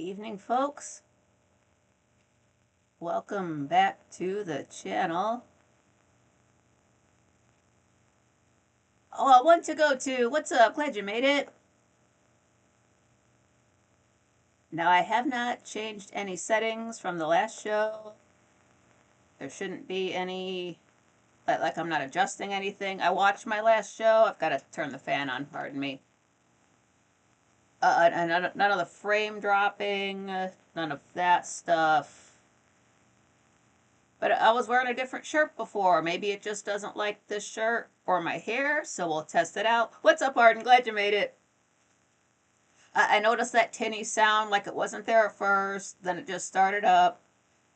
Evening, folks. Welcome back to the channel. Oh, one to go to. What's up? Glad you made it. Now, I have not changed any settings from the last show. There shouldn't be any, like I'm not adjusting anything. I watched my last show. I've got to turn the fan on, pardon me. And none of the frame dropping, none of that stuff. But I was wearing a different shirt before. Maybe it just doesn't like this shirt or my hair, so we'll test it out. What's up, Arden? Glad you made it. I noticed that tinny sound like it wasn't there at first, then it just started up,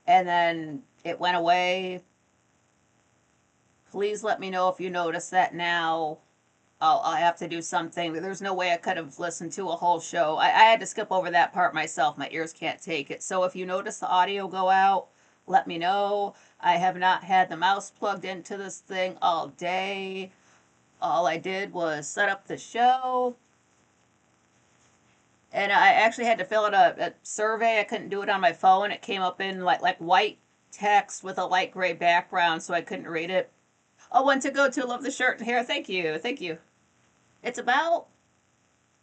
and then it went away. Please let me know if you notice that now. I'll have to do something. There's no way I could have listened to a whole show. I had to skip over that part myself. My ears can't take it. So if you notice the audio go out, let me know. I have not had the mouse plugged into this thing all day. All I did was set up the show. And I actually had to fill out a survey. I couldn't do it on my phone. It came up in like white text with a light gray background, so I couldn't read it. Oh, one to go to. Love the shirt and hair. Thank you. Thank you. It's about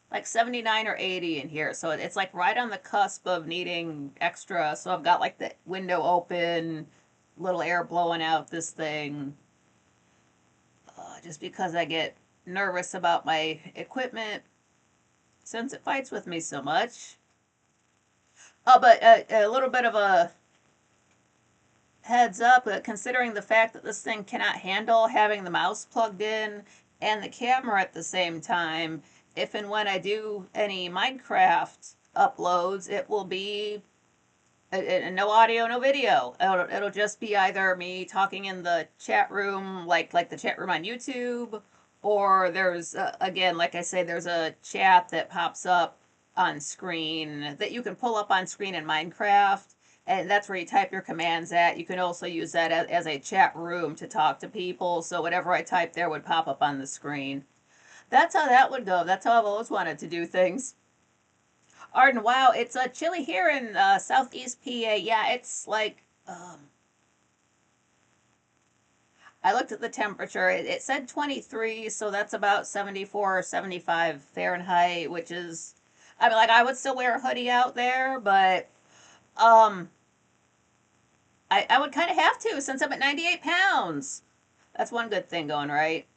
like 79 or 80 in here, so it's like right on the cusp of needing extra. So I've got like the window open, little air blowing out this thing, just because I get nervous about my equipment since it fights with me so much. Oh, but a little bit of a heads up, considering the fact that this thing cannot handle having the mouse plugged in and the camera at the same time, if and when I do any Minecraft uploads, it will be no audio, no video. It'll just be either me talking in the chat room, like the chat room on YouTube, or there's, again, like I say, there's a chat that pops up on screen that you can pull up on screen in Minecraft, and that's where you type your commands at. You can also use that as a chat room to talk to people, so whatever I type there would pop up on the screen. That's how that would go. That's how I've always wanted to do things. Arden, wow, it's chilly here in southeast PA. Yeah, it's like, I looked at the temperature. It said 23, so that's about 74 or 75 Fahrenheit, which is, I mean, like, I would still wear a hoodie out there, but um, I would kind of have to since I'm at 98 pounds. That's one good thing going, right?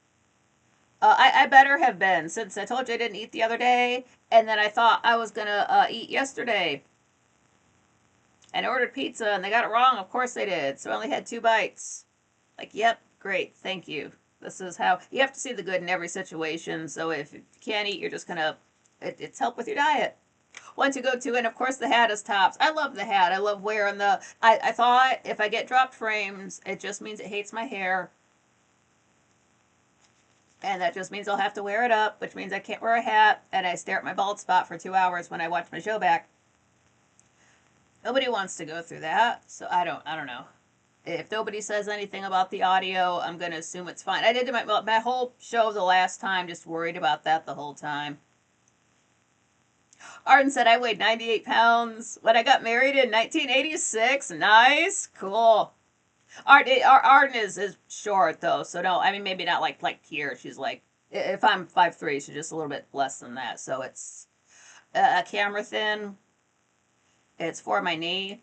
I better have been, since I told you I didn't eat the other day, and then I thought I was gonna eat yesterday. And I ordered pizza, and they got it wrong. Of course they did. So I only had 2 bites. Like, yep, great, thank you. This is how you have to see the good in every situation. So if you can't eat, you're just gonna. It's help with your diet. One to go to, and of course the hat is tops. I love the hat. I love wearing the. I thought if I get dropped frames, it just means it hates my hair. And that just means I'll have to wear it up, which means I can't wear a hat, and I stare at my bald spot for 2 hours when I watch my show back. Nobody wants to go through that, so I don't know. If nobody says anything about the audio, I'm going to assume it's fine. I did my whole show the last time, just worried about that the whole time. Arden said I weighed 98 pounds when I got married in 1986. Nice. Cool. Arden is short, though, so no, I mean, maybe not like here. She's like, if I'm 5'3", she's just a little bit less than that. So it's a camera thin. It's for my knee.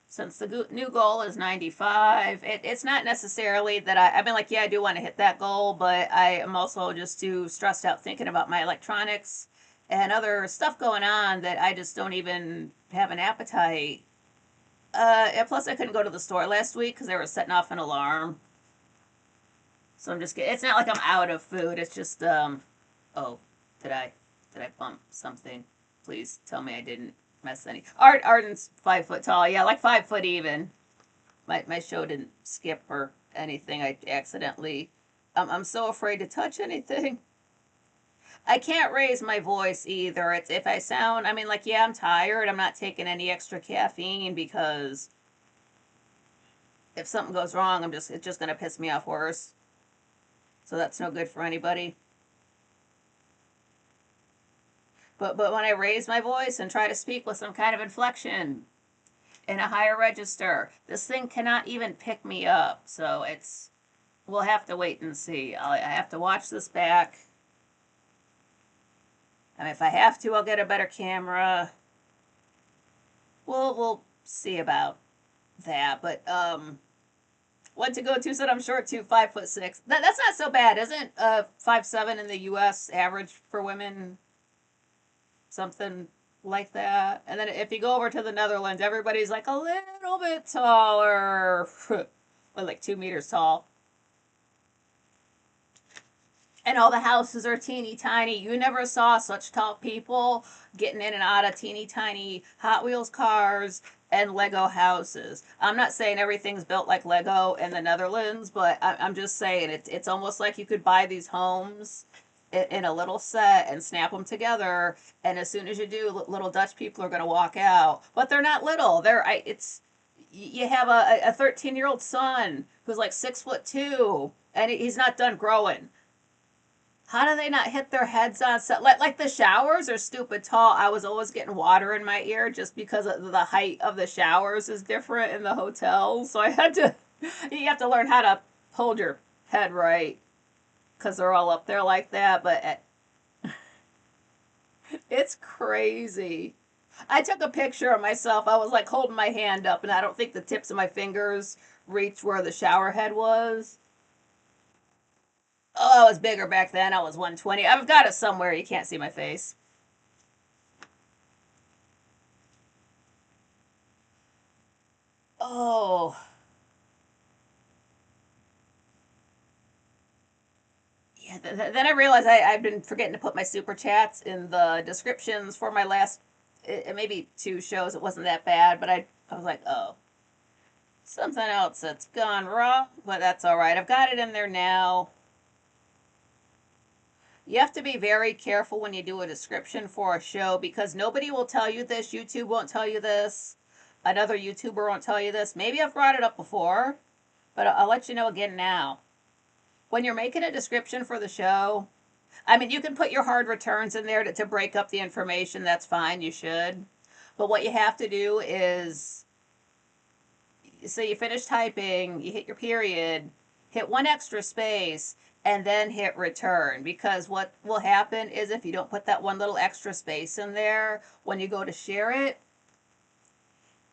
Since the new goal is 95, it's not necessarily that I mean, like, yeah, I do want to hit that goal, but I am also just too stressed out thinking about my electronics and other stuff going on that I just don't even have an appetite. And plus, I couldn't go to the store last week because they were setting off an alarm. So I'm just, it's not like I'm out of food. It's just, oh, did I bump something? Please tell me I didn't mess any. Arden's 5 foot tall. Yeah, like 5 foot even. My show didn't skip or anything. I accidentally, I'm so afraid to touch anything. I can't raise my voice either. It's if I sound, I mean, like, yeah, I'm tired. I'm not taking any extra caffeine because if something goes wrong, it's just gonna piss me off worse. So that's no good for anybody. But when I raise my voice and try to speak with some kind of inflection in a higher register, this thing cannot even pick me up. So we'll have to wait and see. I have to watch this back. And if I have to, I'll get a better camera. We'll see about that. But what to go to said I'm short too, 5'6". That's not so bad, isn't 5'7" in the U.S. average for women? Something like that. And then if you go over to the Netherlands, everybody's like a little bit taller, like 2 meters tall. And all the houses are teeny tiny. You never saw such tall people getting in and out of teeny tiny Hot Wheels cars and Lego houses. I'm not saying everything's built like Lego in the Netherlands, but I'm just saying it's almost like you could buy these homes in a little set and snap them together. And as soon as you do, little Dutch people are going to walk out. But they're not little. You have a 13-year-old son who's like 6'2", and he's not done growing. How do they not hit their heads on set? Like the showers are stupid tall. I was always getting water in my ear just because of the height of the showers is different in the hotels. So I had to, you have to learn how to hold your head right because they're all up there like that. But it's crazy. I took a picture of myself. I was like holding my hand up, and I don't think the tips of my fingers reached where the shower head was. Oh, I was bigger back then. I was 120. I've got it somewhere. You can't see my face. Oh, yeah. Then I realized I've been forgetting to put my super chats in the descriptions for my last, maybe 2 shows. It wasn't that bad, but I was like, oh, something else that's gone wrong, but that's all right. I've got it in there now. You have to be very careful when you do a description for a show because nobody will tell you this. YouTube won't tell you this. Another YouTuber won't tell you this. Maybe I've brought it up before, but I'll let you know again now. When you're making a description for the show, I mean, you can put your hard returns in there to break up the information. That's fine. You should. But what you have to do is, so you finish typing, you hit your period, hit one extra space, and then hit return. Because what will happen is if you don't put that one little extra space in there, when you go to share it,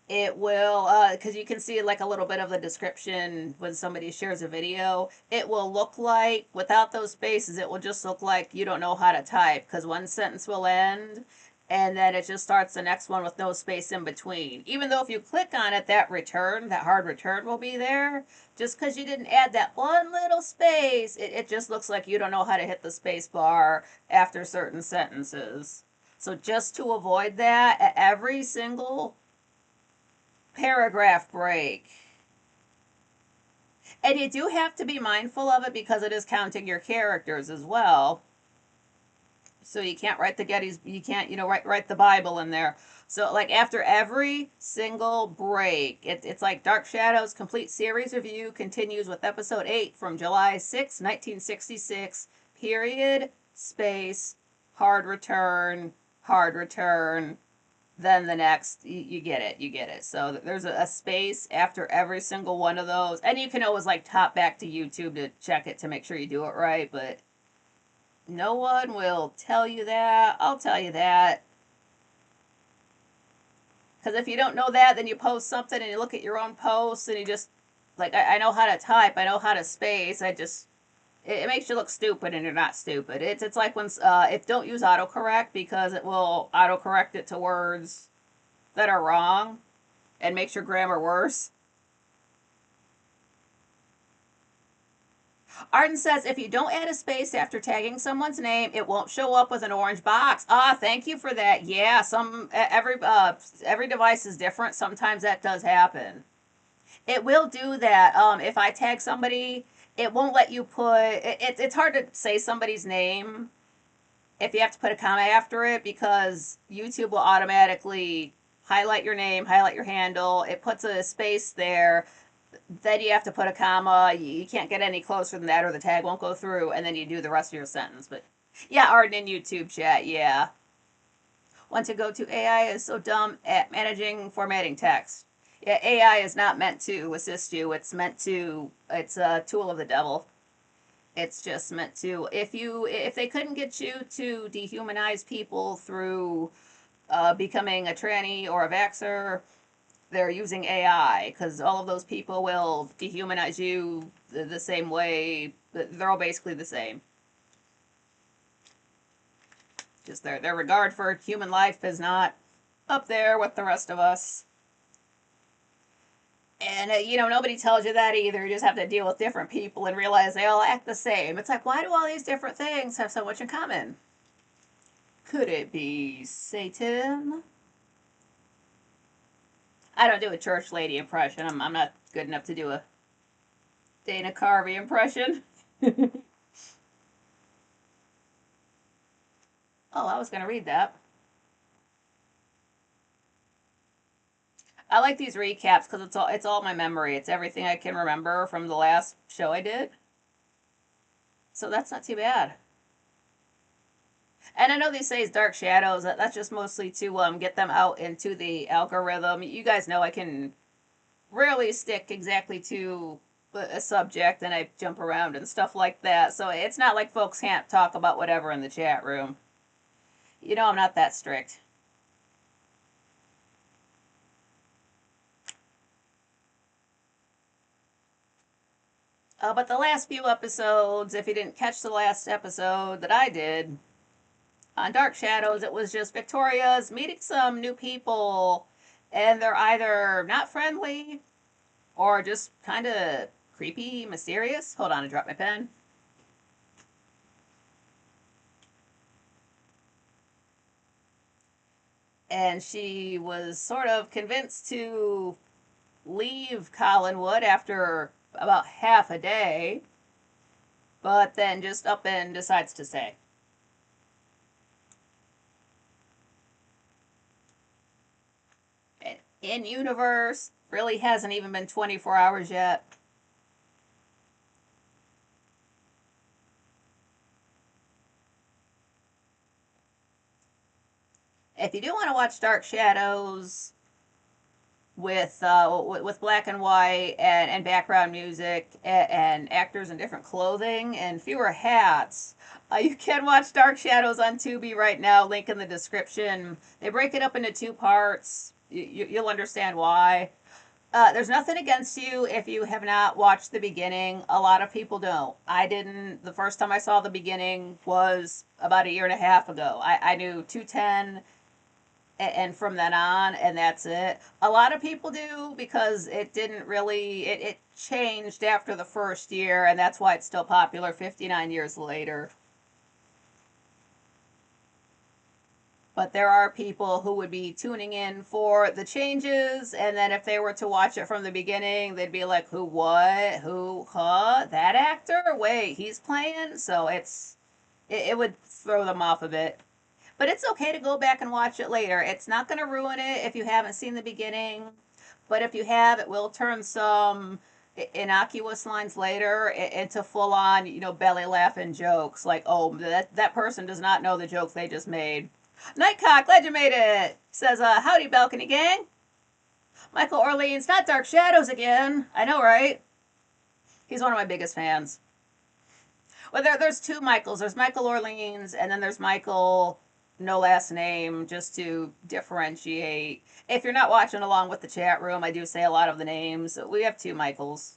it will, because you can see like a little bit of the description when somebody shares a video, it will look like, without those spaces, it will just look like you don't know how to type, because one sentence will end and then it just starts the next one with no space in between. Even though if you click on it, that return, that hard return will be there. Just because you didn't add that one little space, it just looks like you don't know how to hit the space bar after certain sentences. So just to avoid that, at every single paragraph break. And you do have to be mindful of it because it is counting your characters as well. So you can't write the Gettys, you can't, write the Bible in there. So like after every single break, it's like Dark Shadows complete series review continues with episode 8 from July 6, 1966, period, space, hard return, then the next, you get it. So there's a space after every single one of those. And you can always like top back to YouTube to check it to make sure you do it right, but no one will tell you that. I'll tell you that. Because if you don't know that, then you post something and you look at your own posts and you just, like, I know how to type, I know how to space, it makes you look stupid and you're not stupid. It's like when, if don't use autocorrect because it will autocorrect it to words that are wrong and makes your grammar worse. Arden says, if you don't add a space after tagging someone's name, it won't show up with an orange box. Ah, thank you for that. Yeah, every device is different. Sometimes that does happen. It will do that. If I tag somebody, it won't let you put, it's hard to say somebody's name if you have to put a comma after it because YouTube will automatically highlight your name, highlight your handle. It puts a space there. Then you have to put a comma. You can't get any closer than that or the tag won't go through. And then you do the rest of your sentence. But yeah, Arden in YouTube chat, yeah. Want to go to AI is so dumb at managing formatting text. Yeah, AI is not meant to assist you. It's a tool of the devil. It's just meant to, if they couldn't get you to dehumanize people through becoming a tranny or a vaxxer, they're using AI because all of those people will dehumanize you the same way. They're all basically the same. Just their regard for human life is not up there with the rest of us. And, nobody tells you that either. You just have to deal with different people and realize they all act the same. It's like, why do all these different things have so much in common? Could it be Satan? I don't do a church lady impression. I'm not good enough to do a Dana Carvey impression. Oh, I was going to read that. I like these recaps because it's all my memory. It's everything I can remember from the last show I did. So that's not too bad. And I know these say Dark Shadows. That's just mostly to get them out into the algorithm. You guys know I can rarely stick exactly to a subject, and I jump around and stuff like that. So it's not like folks can't talk about whatever in the chat room. I'm not that strict. But the last few episodes, if you didn't catch the last episode that I did on Dark Shadows, it was just Victoria's meeting some new people, and they're either not friendly or just kind of creepy, mysterious. Hold on, I dropped my pen. And she was sort of convinced to leave Collinwood after about half a day, but then just up and decides to stay. In universe, really hasn't even been 24 hours yet. If you do want to watch Dark Shadows with black and white and background music and actors in different clothing and fewer hats, you can watch Dark Shadows on Tubi right now. Link in the description. They break it up into two parts. You'll understand why. There's nothing against you if you have not watched the beginning. A lot of people don't. I didn't. The first time I saw the beginning was about a year and a half ago. I knew 210 and from then on, and that's it. A lot of people do because it didn't really, it changed after the first year, and that's why it's still popular 59 years later. But there are people who would be tuning in for the changes, and then if they were to watch it from the beginning, they'd be like, who, what, who, huh, that actor? Wait, he's playing? So it would throw them off a bit. But it's okay to go back and watch it later. It's not going to ruin it if you haven't seen the beginning. But if you have, it will turn some innocuous lines later into full on, belly laughing jokes. Like, oh, that person does not know the joke they just made. Nightcock, glad you made it. Says, howdy, balcony gang. Michael Orleans, not Dark Shadows again. I know, right? He's one of my biggest fans. Well, there's two Michaels. There's Michael Orleans, and then there's Michael, no last name, just to differentiate. If you're not watching along with the chat room, I do say a lot of the names. We have two Michaels.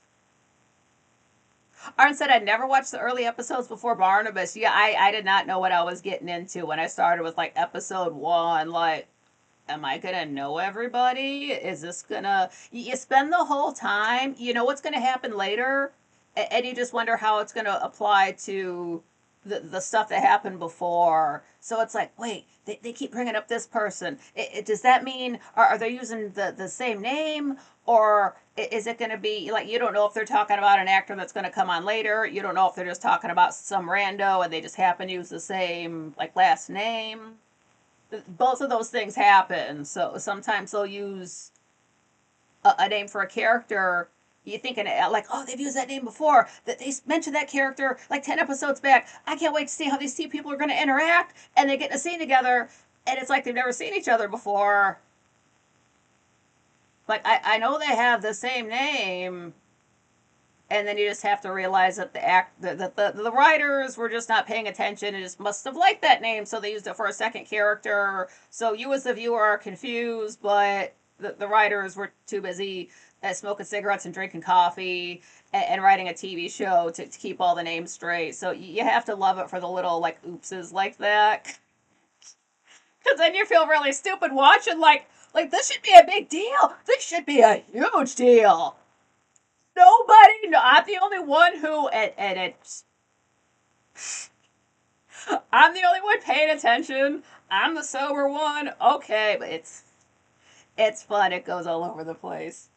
Arn said I'd never watched the early episodes before Barnabas. Yeah, I did not know what I was getting into when I started with like episode 1. Like, am I gonna know everybody? Is this gonna, you spend the whole time, you know what's gonna happen later, and you just wonder how it's gonna apply to the stuff that happened before. So it's like, wait, they keep bringing up this person. Does that mean, are they using the same name? Or is it going to be, like, you don't know if they're talking about an actor that's going to come on later. You don't know if they're just talking about some rando and they just happen to use the same, like, last name. Both of those things happen. So sometimes they'll use a name for a character. You thinking like, oh, they've used that name before. That they mentioned that character like 10 episodes back. I can't wait to see how these two people are going to interact. And they get in a scene together. And it's like they've never seen each other before. Like, I know they have the same name, and then you just have to realize that the writers were just not paying attention and just must have liked that name, so they used it for a second character. So you as the viewer are confused, but the writers were too busy smoking cigarettes and drinking coffee and writing a TV show to keep all the names straight. So you have to love it for the little like oopses like that, because then you feel really stupid watching like this should be a big deal. This should be a huge deal. Nobody, no, I'm the only one who, and it's, I'm the only one paying attention. I'm the sober one. Okay, but it's fun. It goes all over the place.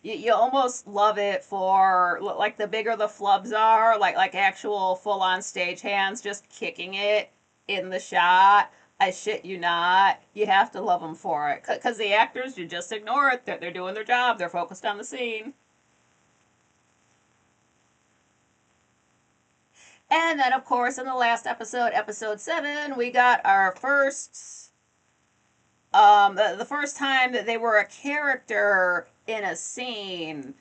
You almost love it for like the bigger the flubs are, like actual full on stage hands just kicking it in the shot. I shit you not. You have to love them for it because the actors, you just ignore it. They're doing their job. They're focused on the scene. And then, of course, in the last episode, episode 7, we got our first, the first time that they were a character in a scene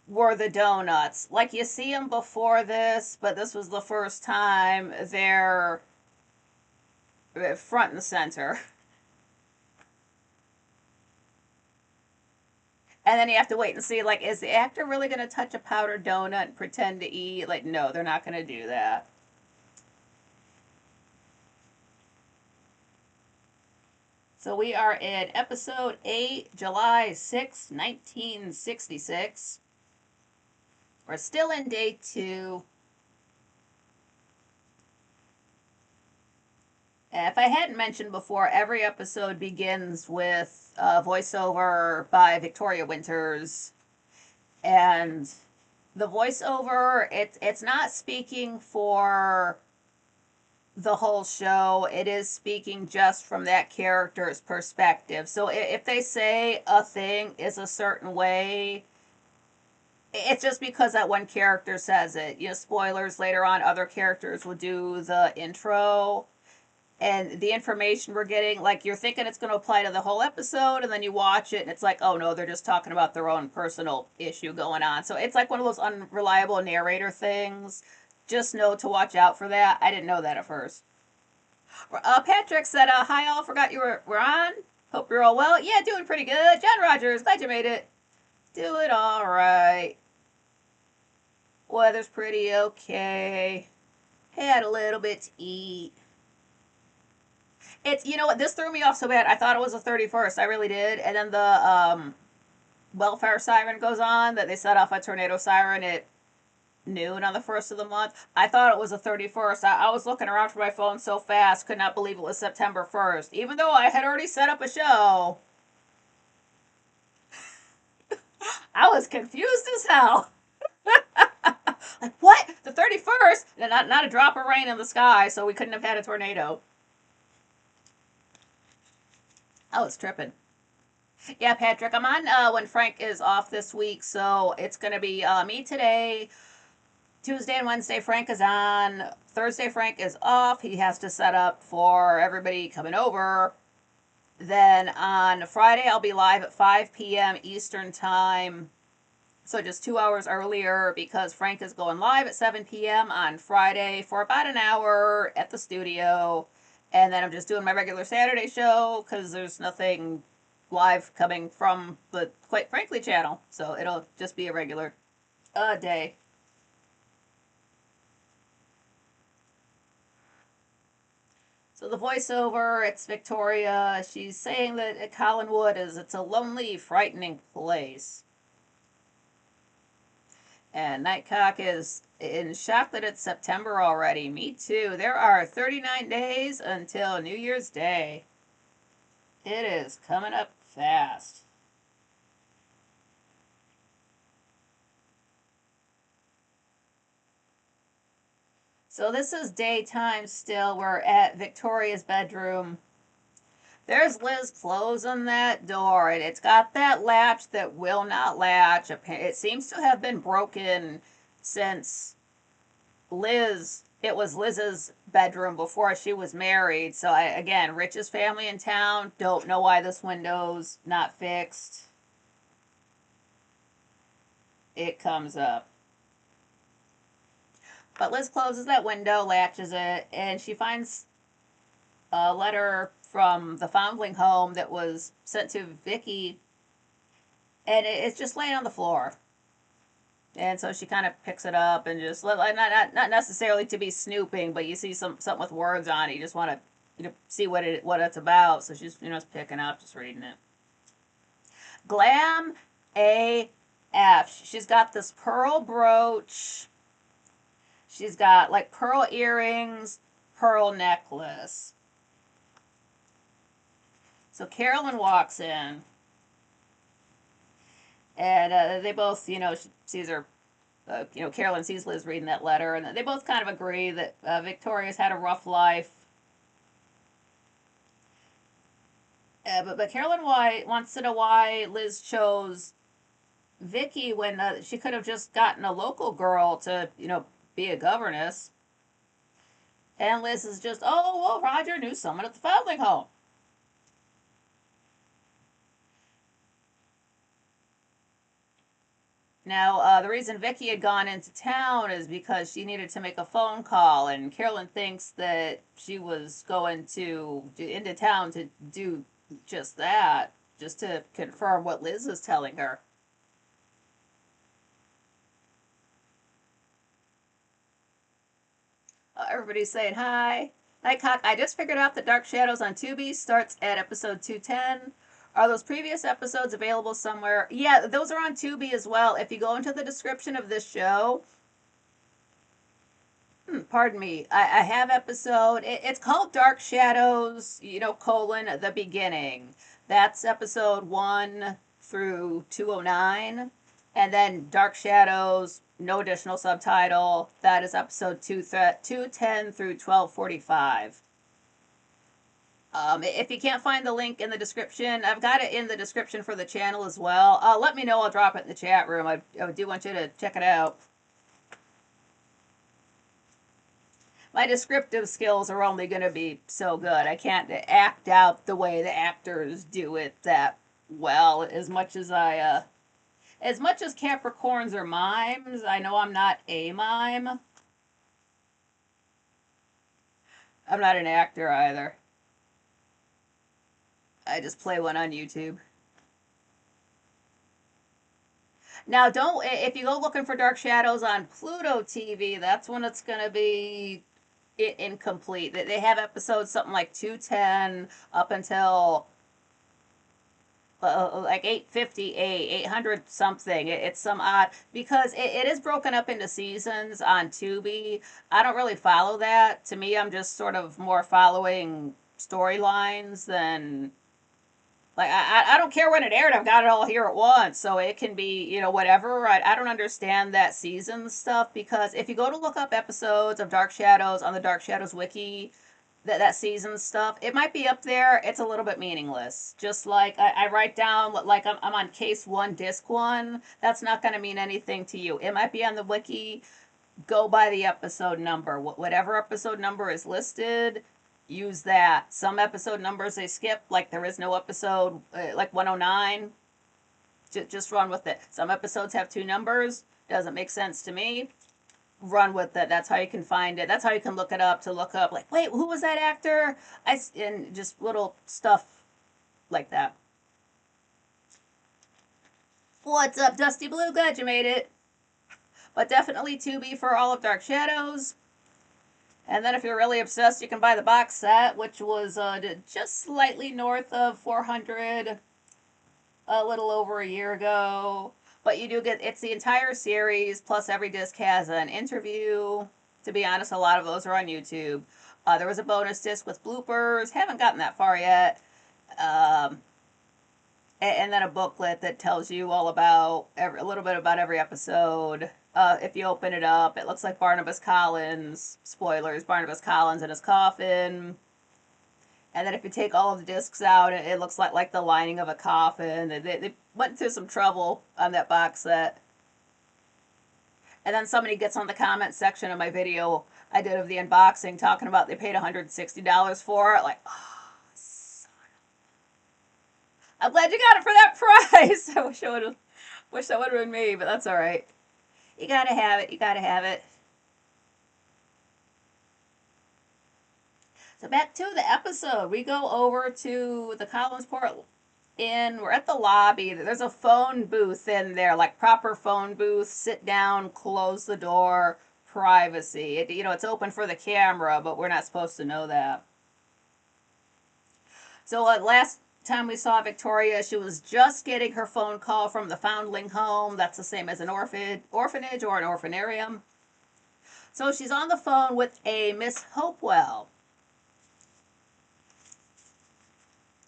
were the donuts. Like, you see them before this, but this was the first time they're front and center. And then you have to wait and see, like, is the actor really going to touch a powdered donut and pretend to eat? Like, no, they're not going to do that. So we are in episode 8, July 6th, 1966. We're still in day 2. If I hadn't mentioned before, every episode begins with a voiceover by Victoria Winters. And the voiceover, it's not speaking for the whole show. It is speaking just from that character's perspective. So if they say a thing is a certain way, it's just because that one character says it. You know, spoilers later on, other characters will do the intro. And the information we're getting, like, you're thinking it's going to apply to the whole episode, and then you watch it, and it's like, oh no, they're just talking about their own personal issue going on. So it's like one of those unreliable narrator things. Just know to watch out for that. I didn't know that at first. Patrick said, hi all, forgot you were on. Hope you're all well. Yeah, doing pretty good. John Rogers, glad you made it. Doing all right. Weather's pretty okay. Had a little bit to eat. It's, you know what, this threw me off so bad. I thought it was the 31st. I really did. And then the welfare siren goes on, that they set off a tornado siren at noon on the 1st of the month. I thought it was the 31st. I was looking around for my phone so fast, could not believe it was September 1st. Even though I had already set up a show, I was confused as hell. Like, what? The 31st? Not a drop of rain in the sky, so we couldn't have had a tornado. I was tripping. Yeah, Patrick, I'm on when Frank is off this week, so it's going to be me today. Tuesday and Wednesday, Frank is on. Thursday, Frank is off. He has to set up for everybody coming over. Then on Friday, I'll be live at 5 p.m. Eastern Time. So just 2 hours earlier, because Frank is going live at 7 p.m. on Friday for about an hour at the studio. And then I'm just doing my regular Saturday show because there's nothing live coming from the Quite Frankly channel. So it'll just be a regular day. So the voiceover, it's Victoria. She's saying that Collinwood it's a lonely, frightening place. And Nightcock is in shock that it's September already. Me too. There are 39 days until New Year's Day. It is coming up fast. So this is daytime still. We're at Victoria's bedroom. There's Liz closing that door, and it's got that latch that will not latch. It seems to have been broken since Liz it was Liz's bedroom before she was married. So again, richest family in town. Don't know why this window's not fixed. It comes up. But Liz closes that window, latches it, and she finds a letter from the foundling home that was sent to Vicky, and it's just laying on the floor. And so she kind of picks it up and just not necessarily to be snooping, but you see something with words on it. You just want to see what it's about. So she's just picking up, just reading it. Glam AF. She's got this pearl brooch. She's got like pearl earrings, pearl necklace. So Carolyn walks in, and they both, she sees her, Carolyn sees Liz reading that letter, and they both kind of agree that Victoria's had a rough life. But Carolyn wants to know why Liz chose Vicky when she could have just gotten a local girl to, be a governess. And Liz is just, oh, well, Roger knew someone at the foundling home. Now, the reason Vicky had gone into town is because she needed to make a phone call, and Carolyn thinks that she was going into town to do just that, just to confirm what Liz was telling her. Everybody's saying hi. Nightcock, I just figured out that Dark Shadows on Tubi starts at episode 210. Are those previous episodes available somewhere? Yeah, those are on Tubi as well. If you go into the description of this show, pardon me, I have episode, it's called Dark Shadows, colon, the beginning. That's episode 1 through 209. And then Dark Shadows, no additional subtitle. That is episode 210 through 1245. If you can't find the link in the description, I've got it in the description for the channel as well. Let me know. I'll drop it in the chat room. I do want you to check it out. My descriptive skills are only going to be so good. I can't act out the way the actors do it that well. As much as Capricorns are mimes, I know I'm not a mime. I'm not an actor either. I just play one on YouTube. Now, if you go looking for Dark Shadows on Pluto TV, that's when it's going to be incomplete. They have episodes something like 210 up until like 858, 800 something. It's some odd, because it is broken up into seasons on Tubi. I don't really follow that. To me, I'm just sort of more following storylines than, like, I don't care when it aired. I've got it all here at once, so it can be, whatever. I don't understand that season stuff, because if you go to look up episodes of Dark Shadows on the Dark Shadows wiki, that season stuff, it might be up there. It's a little bit meaningless. Just like I write down, like I'm on case 1, disc 1. That's not going to mean anything to you. It might be on the wiki. Go by the episode number. Whatever episode number is listed, use that. Some episode numbers they skip, like there is no episode, like 109. Just run with it. Some episodes have 2 numbers. Doesn't make sense to me. Run with it. That's how you can find it. That's how you can look it up, to look up, like, wait, who was that actor? And just little stuff like that. What's up, Dusty Blue? Glad you made it. But definitely Tubi for all of Dark Shadows. And then if you're really obsessed, you can buy the box set, which was just slightly north of 400 a little over a year ago. But you do get, it's the entire series, plus every disc has an interview. To be honest, a lot of those are on YouTube. There was a bonus disc with bloopers. Haven't gotten that far yet. And then a booklet that tells you all about, a little bit about every episode. If you open it up, it looks like Barnabas Collins. Spoilers, Barnabas Collins in his coffin. And then if you take all of the discs out, it looks like the lining of a coffin. They went through some trouble on that box set. And then somebody gets on the comment section of my video I did of the unboxing talking about they paid $160 for it. Like, oh, I'm glad you got it for that price. I wish that would have been me, but that's all right. You gotta have it. You gotta have it. So back to the episode. We go over to the Collinsport Inn. We're at the lobby. There's a phone booth in there, like proper phone booth. Sit down, close the door, privacy. It's open for the camera, but we're not supposed to know that. So last time we saw Victoria, she was just getting her phone call from the foundling home. That's the same as an orphanage or an orphanarium. So she's on the phone with a Miss Hopewell.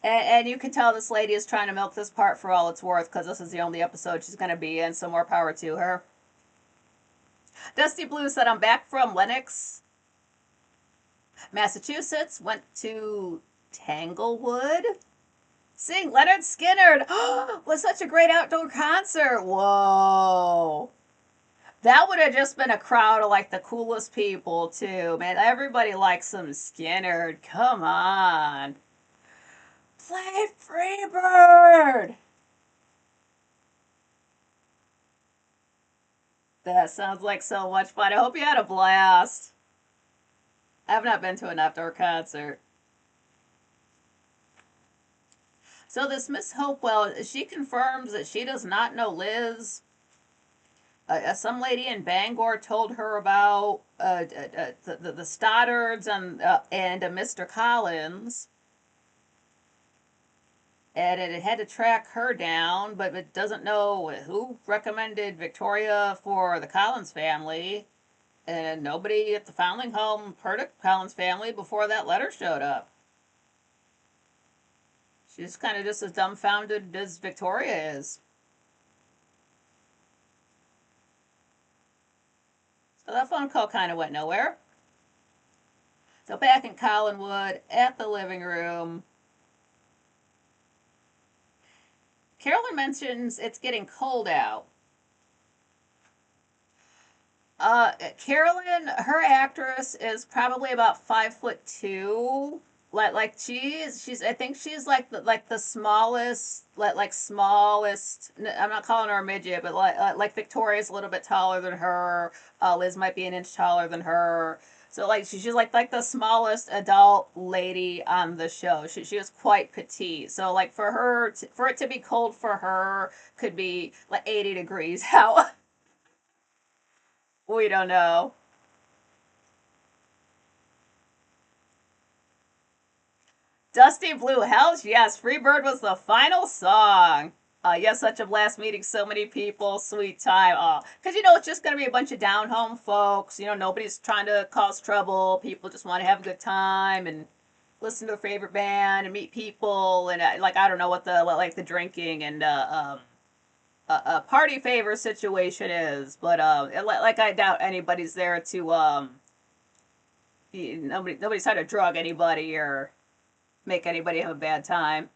And you can tell this lady is trying to milk this part for all it's worth because this is the only episode she's going to be in, so more power to her. Dusty Blue said, I'm back from Lenox, Massachusetts. Went to Tanglewood. Seeing Leonard Skinner. Was such a great outdoor concert. Whoa. That would have just been a crowd of like the coolest people too. Man, everybody likes some Skinner. Come on. Play Freebird! That sounds like so much fun. I hope you had a blast. I have not been to an outdoor concert. So this Miss Hopewell, she confirms that she does not know Liz. Some lady in Bangor told her about the Stoddards and Mr. Collins. And it had to track her down, but it doesn't know who recommended Victoria for the Collins family. And nobody at the foundling home heard of Collins family before that letter showed up. She's kind of just as dumbfounded as Victoria is. So that phone call kind of went nowhere. So back in Collinwood, at the living room, Carolyn mentions it's getting cold out. Carolyn, her actress is probably about 5'2". Like she's I think she's like the smallest, smallest. I'm not calling her a midget, but like Victoria's a little bit taller than her. Liz might be an inch taller than her. So like she's like the smallest adult lady on the show. She was quite petite. So like for it to be cold for her could be like 80 degrees out. We don't know. Dusty Blue Hells, yes, Freebird was the final song. Yes, such a blast meeting so many people. Sweet time. Because, it's just going to be a bunch of down home folks. Nobody's trying to cause trouble. People just want to have a good time and listen to their favorite band and meet people. And, I don't know what the drinking and party favor situation is. But, I doubt anybody's there to, nobody's trying to drug anybody or make anybody have a bad time.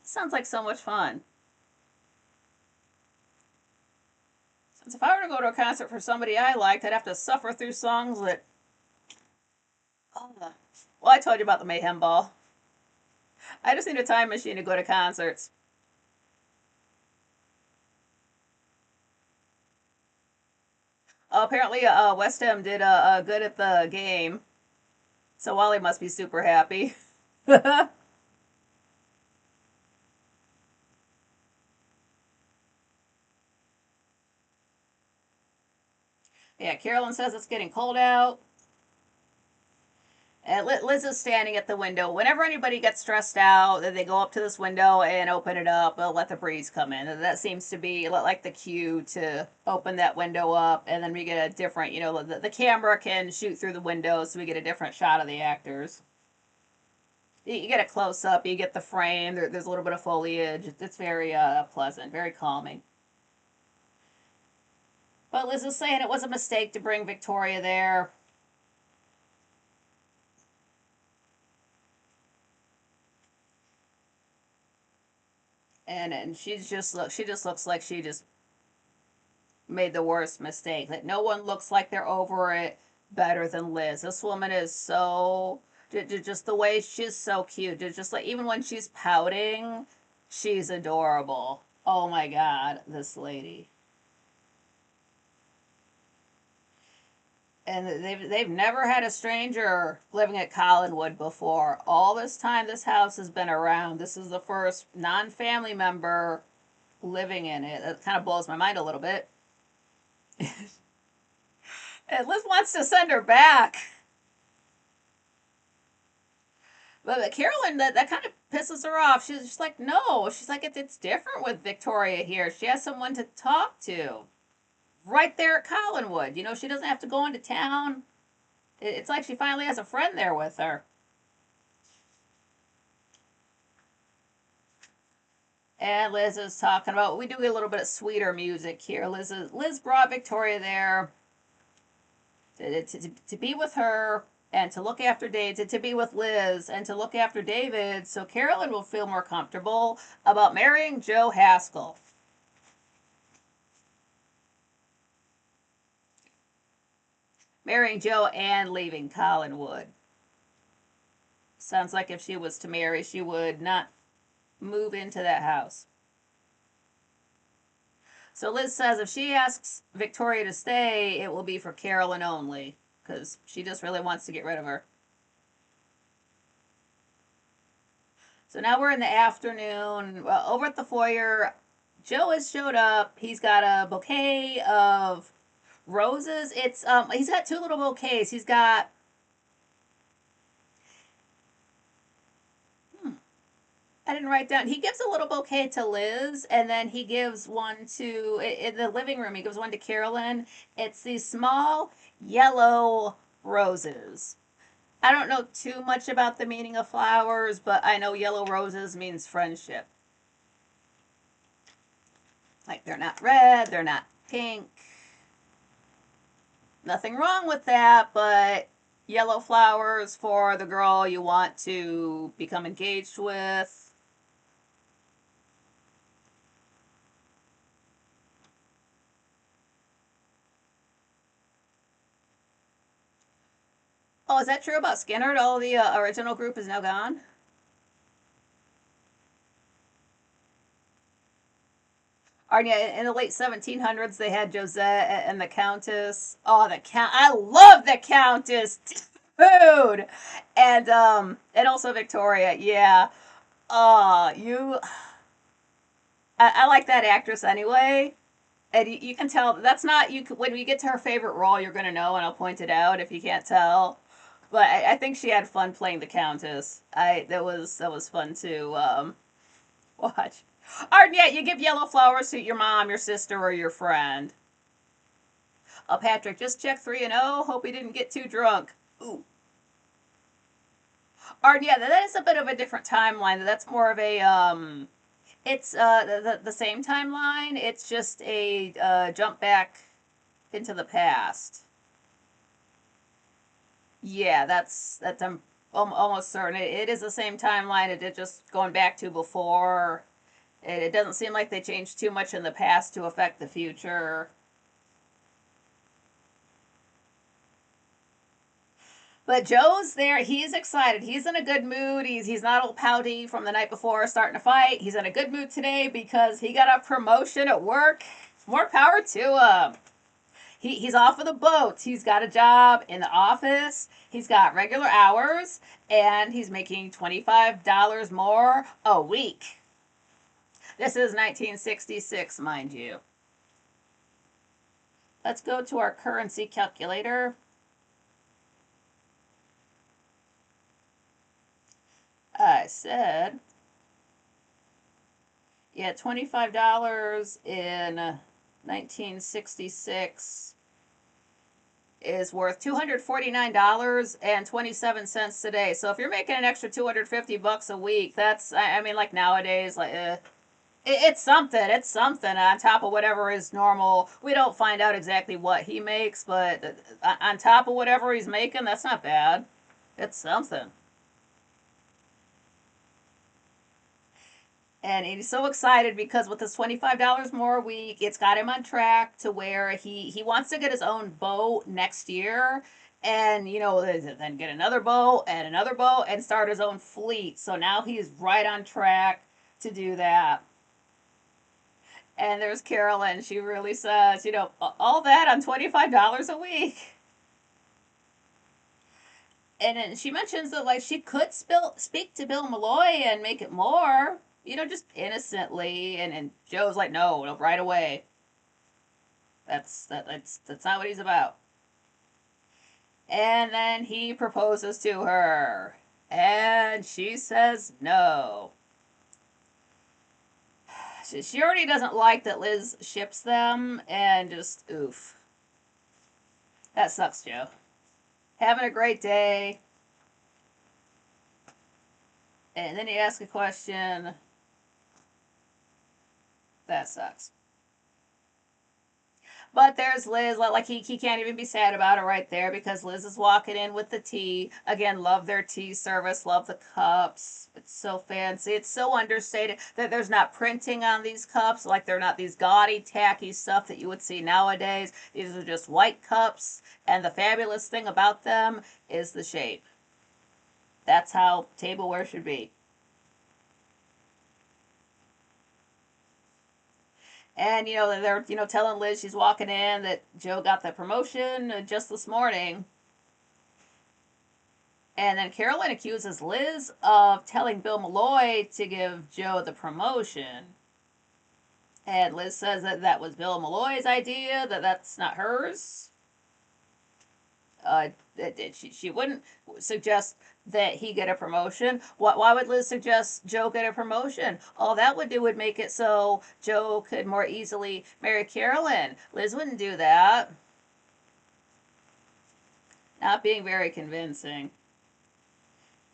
It sounds like so much fun. Since if I were to go to a concert for somebody I liked, I'd have to suffer through songs that. Oh, well, I told you about the Mayhem Ball. I just need a time machine to go to concerts. Apparently, West Ham did good at the game, so Wally must be super happy. Yeah, Carolyn says it's getting cold out. And Liz is standing at the window. Whenever anybody gets stressed out, they go up to this window and open it up. They'll let the breeze come in. That seems to be like the cue to open that window up. And then we get a different, the camera can shoot through the window, so we get a different shot of the actors. You get a close up, you get the frame. There's a little bit of foliage. It's very pleasant, very calming. But Liz is saying it was a mistake to bring Victoria there. And she just looks like she just made the worst mistake. That no one looks like they're over it better than Liz. This woman is so just the way she's so cute. Just like even when she's pouting, she's adorable. Oh my god, this lady. And they've never had a stranger living at Collinwood before. All this time this house has been around. This is the first non-family member living in it. It kind of blows my mind a little bit. And Liz wants to send her back. But Carolyn, that kind of pisses her off. She's just like, no. She's like, it's different with Victoria here. She has someone to talk to. Right there at Collinwood. You know, she doesn't have to go into town. It's like she finally has a friend there with her. And Liz is talking about, we do a little bit of sweeter music here. Liz brought Victoria there to be with her and to look after David, to be with Liz and to look after David, so Carolyn will feel more comfortable about marrying Joe Haskell. Marrying Joe and leaving Collinwood. Sounds like if she was to marry, she would not move into that house. So Liz says if she asks Victoria to stay, it will be for Carolyn only, because she just really wants to get rid of her. So now we're in the afternoon. Over at the foyer, Joe has showed up. He's got a bouquet of roses. He's got two little bouquets. He's got I didn't write down. He gives a little bouquet to Liz, and then he gives one to in the living room. He gives one to Carolyn. It's these small yellow roses. I don't know too much about the meaning of flowers, but I know yellow roses means friendship. Like they're not red, they're not pink. Nothing wrong with that, but yellow flowers for the girl you want to become engaged with. Oh, is that true about Skinner? All the original group is now gone? Or yeah, in the late 1700s, they had Josette and the Countess. Oh, the Count! I love the Countess. Food, and also Victoria. Yeah. You. I like that actress anyway, and you can tell that's not you. When we get to her favorite role, you're gonna know, and I'll point it out if you can't tell. But I think she had fun playing the Countess. That was fun to watch. Or yeah, you give yellow flowers to your mom, your sister, or your friend. Oh, Patrick, just check 3-0. Hope he didn't get too drunk. Ooh. Or yeah, that is a bit of a different timeline. That's more of a it's the same timeline. It's just a jump back into the past. Yeah, that's I'm almost certain. It is the same timeline. It did just going back to before. It doesn't seem like they changed too much in the past to affect the future. But Joe's there. He's excited. He's in a good mood. He's not all pouty from the night before starting to fight. He's in a good mood today because he got a promotion at work. More power to him. He's off of the boats. He's got a job in the office. He's got regular hours, and he's making $25 more a week. This is 1966, mind you. Let's go to our currency calculator. I said, yeah, $25 in 1966 is worth $249.27 today. So if you're making an extra 250 bucks a week, that's I mean like nowadays like it's something. It's something on top of whatever is normal. We don't find out exactly what he makes, but on top of whatever he's making, that's not bad. It's something. And he's so excited because with his $25 more a week, it's got him on track to where he wants to get his own boat next year. And, then get another boat and start his own fleet. So now he's right on track to do that. And there's Carolyn. She really says, all that on $25 a week. And then she mentions that like she could speak to Bill Malloy and make it more, just innocently. And Joe's like, no, no, right away. That's not what he's about. And then he proposes to her, and she says no. She already doesn't like that Liz ships them, and just oof. That sucks, Joe. Having a great day, and then you ask a question. That sucks. But there's Liz. Like he can't even be sad about it right there because Liz is walking in with the tea. Again, love their tea service. Love the cups. It's so fancy. It's so understated that there's not printing on these cups. Like they're not these gaudy, tacky stuff that you would see nowadays. These are just white cups. And the fabulous thing about them is the shape. That's how tableware should be. And they're telling Liz she's walking in that Joe got the promotion just this morning. And then Carolyn accuses Liz of telling Bill Malloy to give Joe the promotion. And Liz says that that was Bill Malloy's idea, that that's not hers. She wouldn't suggest that he get a promotion. Why would Liz suggest Joe get a promotion? All that would do would make it so Joe could more easily marry Carolyn. Liz wouldn't do that. Not being very convincing.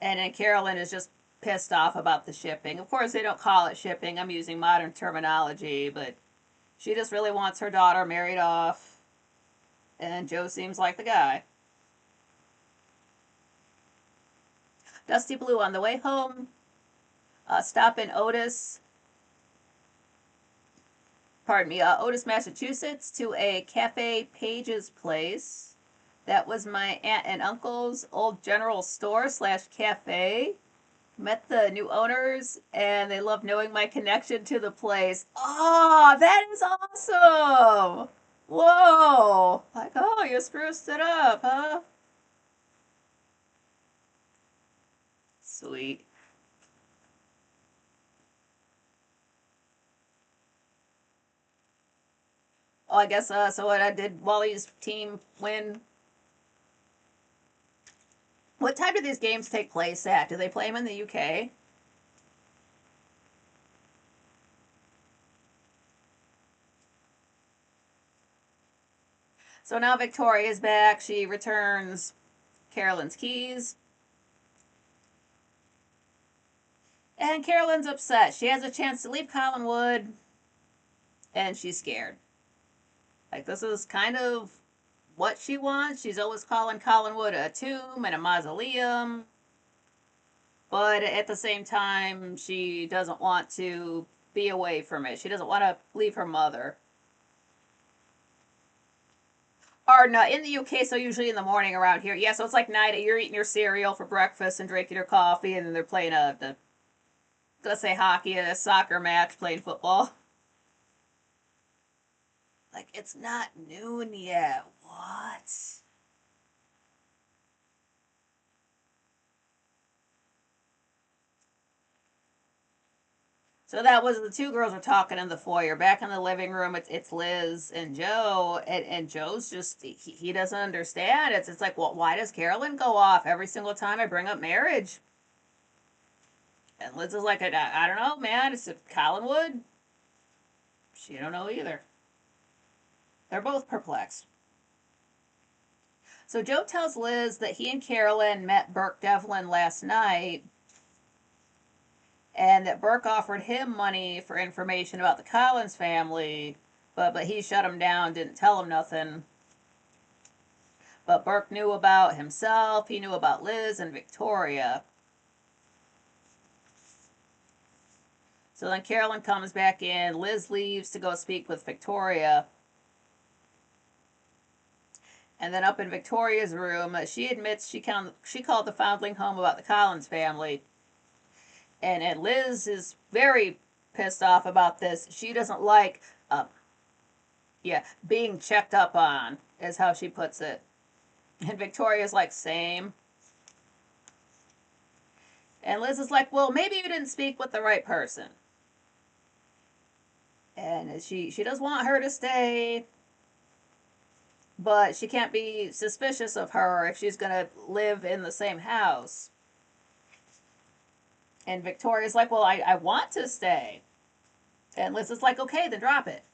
And then Carolyn is just pissed off about the shipping. Of course, they don't call it shipping. I'm using modern terminology, but she just really wants her daughter married off. And Joe seems like the guy. Dusty Blue on the way home. Stop in Otis, Massachusetts, to a Cafe Page's place. That was my aunt and uncle's old general store slash cafe. Met the new owners, and they love knowing my connection to the place. Oh, that is awesome! Whoa! Like, oh, you spruced it up, huh? Sweet. Oh, I guess, so what I did Wally's team win. What time do these games take place at? Do they play them in the UK? So now Victoria's back. She returns Carolyn's keys. And Carolyn's upset. She has a chance to leave Collinwood, and she's scared. Like, this is kind of what she wants. She's always calling Collinwood a tomb and a mausoleum. But at the same time, she doesn't want to be away from it. She doesn't want to leave her mother. Or no, in the UK, so usually in the morning around here. Yeah, so it's like night. You're eating your cereal for breakfast and drinking your coffee, and then they're playing let's say hockey, a soccer match, playing football. Like, it's not noon yet. What? So that was the two girls are talking in the foyer. Back in the living room, it's Liz and Joe, and Joe's just he doesn't understand. It's like, well, why does Carolyn go off every single time I bring up marriage? And Liz is like, I don't know, man. It's Collinwood. She don't know either. They're both perplexed. So Joe tells Liz that he and Carolyn met Burke Devlin last night, and that Burke offered him money for information about the Collins family, but he shut him down, didn't tell him nothing. But Burke knew about himself, he knew about Liz and Victoria. So then Carolyn comes back in. Liz leaves to go speak with Victoria. And then up in Victoria's room, she admits she called the foundling home about the Collins family. And Liz is very pissed off about this. She doesn't like, being checked up on, is how she puts it. And Victoria's like, same. And Liz is like, well, maybe you didn't speak with the right person. And she does want her to stay, but she can't be suspicious of her if she's going to live in the same house. And Victoria's like, well, I want to stay. And Liz is like, okay, then drop it.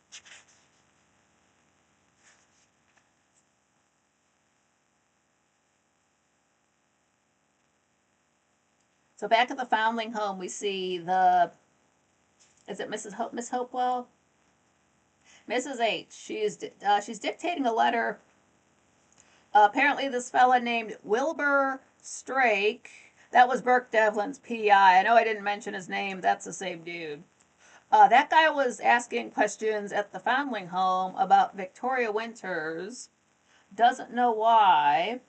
So back at the foundling home, we see is it Miss Hopewell? Mrs. H. She's dictating a letter. Apparently, this fella named Wilbur Strake. That was Burke Devlin's PI. I know I didn't mention his name. That's the same dude. That guy was asking questions at the foundling home about Victoria Winters. Doesn't know why,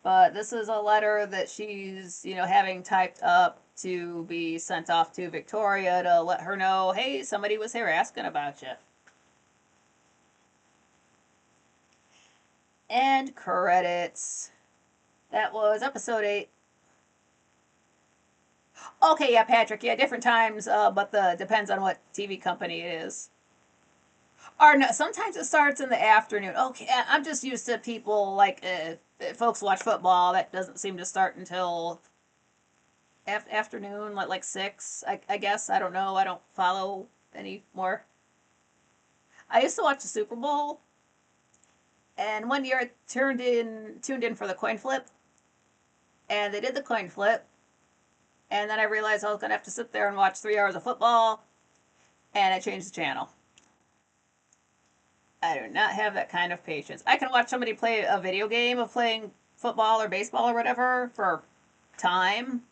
but this is a letter that she's, having typed up to be sent off to Victoria to let her know, hey, somebody was here asking about you. And credits. That was episode 8. Okay, yeah, Patrick. Yeah, different times, but depends on what TV company it is. Or no, sometimes it starts in the afternoon. Okay, I'm just used to people like folks watch football. That doesn't seem to start until afternoon, like 6. I guess I don't know. I don't follow anymore. I used to watch the Super Bowl, and one year I tuned in for the coin flip, and they did the coin flip. And then I realized I was going to have to sit there and watch 3 hours of football, and I changed the channel. I do not have that kind of patience. I can watch somebody play a video game of playing football or baseball or whatever for time.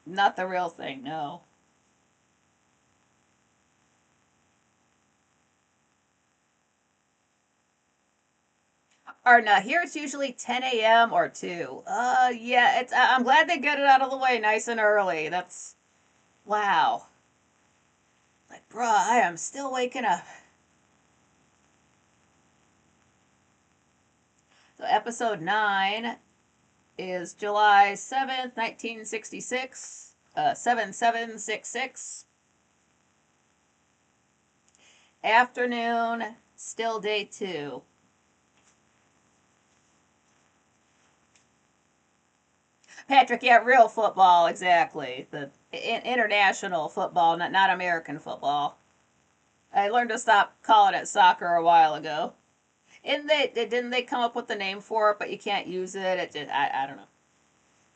Not the real thing, no. Or no, here it's usually 10 a.m. or 2. Yeah, I'm glad they get it out of the way nice and early. That's, wow. Like, bruh, I am still waking up. So episode 9 is July 7th, 1966, 7766. Afternoon, still day 2. Patrick, yeah, real football, exactly. The international football, not American football. I learned to stop calling it soccer a while ago. And didn't they come up with the name for it, but you can't use it. I don't know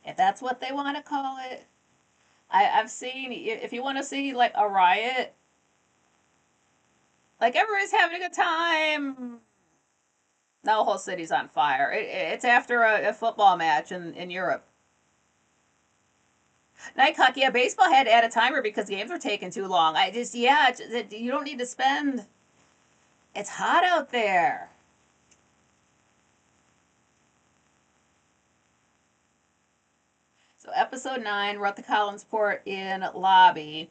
if that's what they want to call it. I've seen, if you want to see like a riot, like everybody's having a good time. Now the whole city's on fire. It's after a football match in Europe. Night clock, yeah, baseball had to add a timer because games were taking too long. You don't need to spend. It's hot out there. So episode 9, we're at the Collinsport Inn lobby.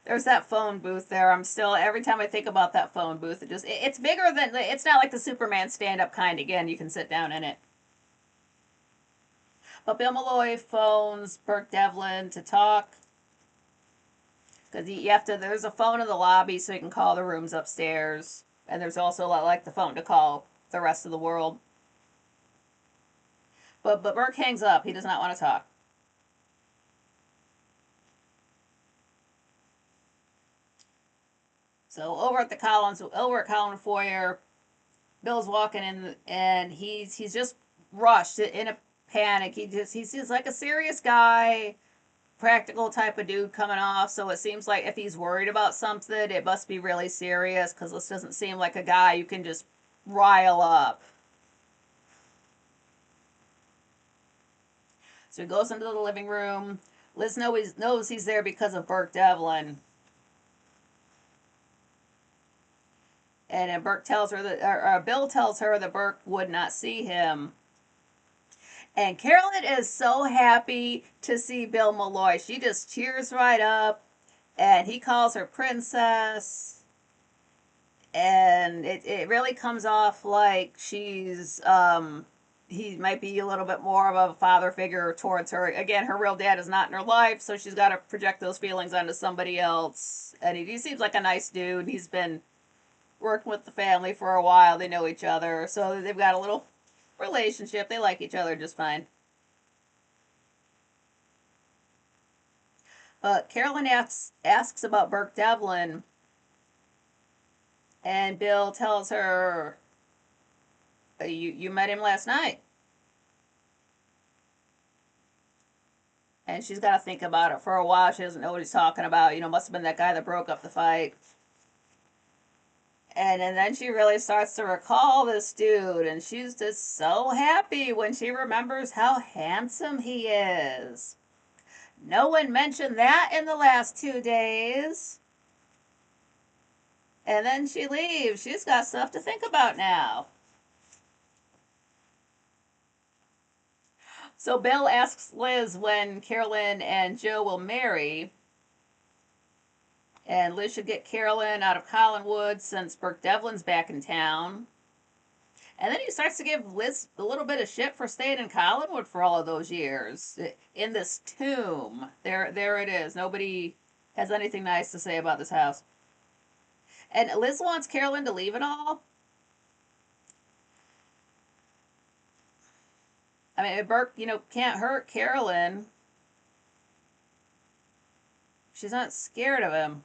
There's that phone booth there. I'm still, every time I think about that phone booth, it's bigger than, it's not like the Superman stand-up kind. Again, you can sit down in it. But Bill Malloy phones Burke Devlin to talk. Because there's a phone in the lobby so you can call the rooms upstairs. And there's also like the phone to call the rest of the world. But Burke hangs up. He does not want to talk. So over at Collin Foyer, Bill's walking in and he's just rushed in a panic. He's just like a serious guy, practical type of dude coming off. So it seems like if he's worried about something, it must be really serious because this doesn't seem like a guy you can just rile up. So he goes into the living room. Liz knows he's there because of Burke Devlin. And then Burke tells her that, or Bill tells her that Burke would not see him. And Carolyn is so happy to see Bill Malloy. She just cheers right up. And he calls her princess. And it really comes off like she's, he might be a little bit more of a father figure towards her. Again, her real dad is not in her life, so she's got to project those feelings onto somebody else. And he seems like a nice dude. He's been working with the family for a while. They know each other, so they've got a little relationship. They like each other just fine. But Carolyn asks about Burke Devlin, and Bill tells her, you met him last night. And she's got to think about it for a while. She doesn't know what he's talking about. Must have been that guy that broke up the fight. And then she really starts to recall this dude, and she's just so happy when she remembers how handsome he is. No one mentioned that in the last 2 days. And then she leaves. She's got stuff to think about now. So Bill asks Liz when Carolyn and Joe will marry. And Liz should get Carolyn out of Collinwood since Burke Devlin's back in town. And then he starts to give Liz a little bit of shit for staying in Collinwood for all of those years. In this tomb. There it is. Nobody has anything nice to say about this house. And Liz wants Carolyn to leave it all. I mean, Burke, can't hurt Carolyn. She's not scared of him.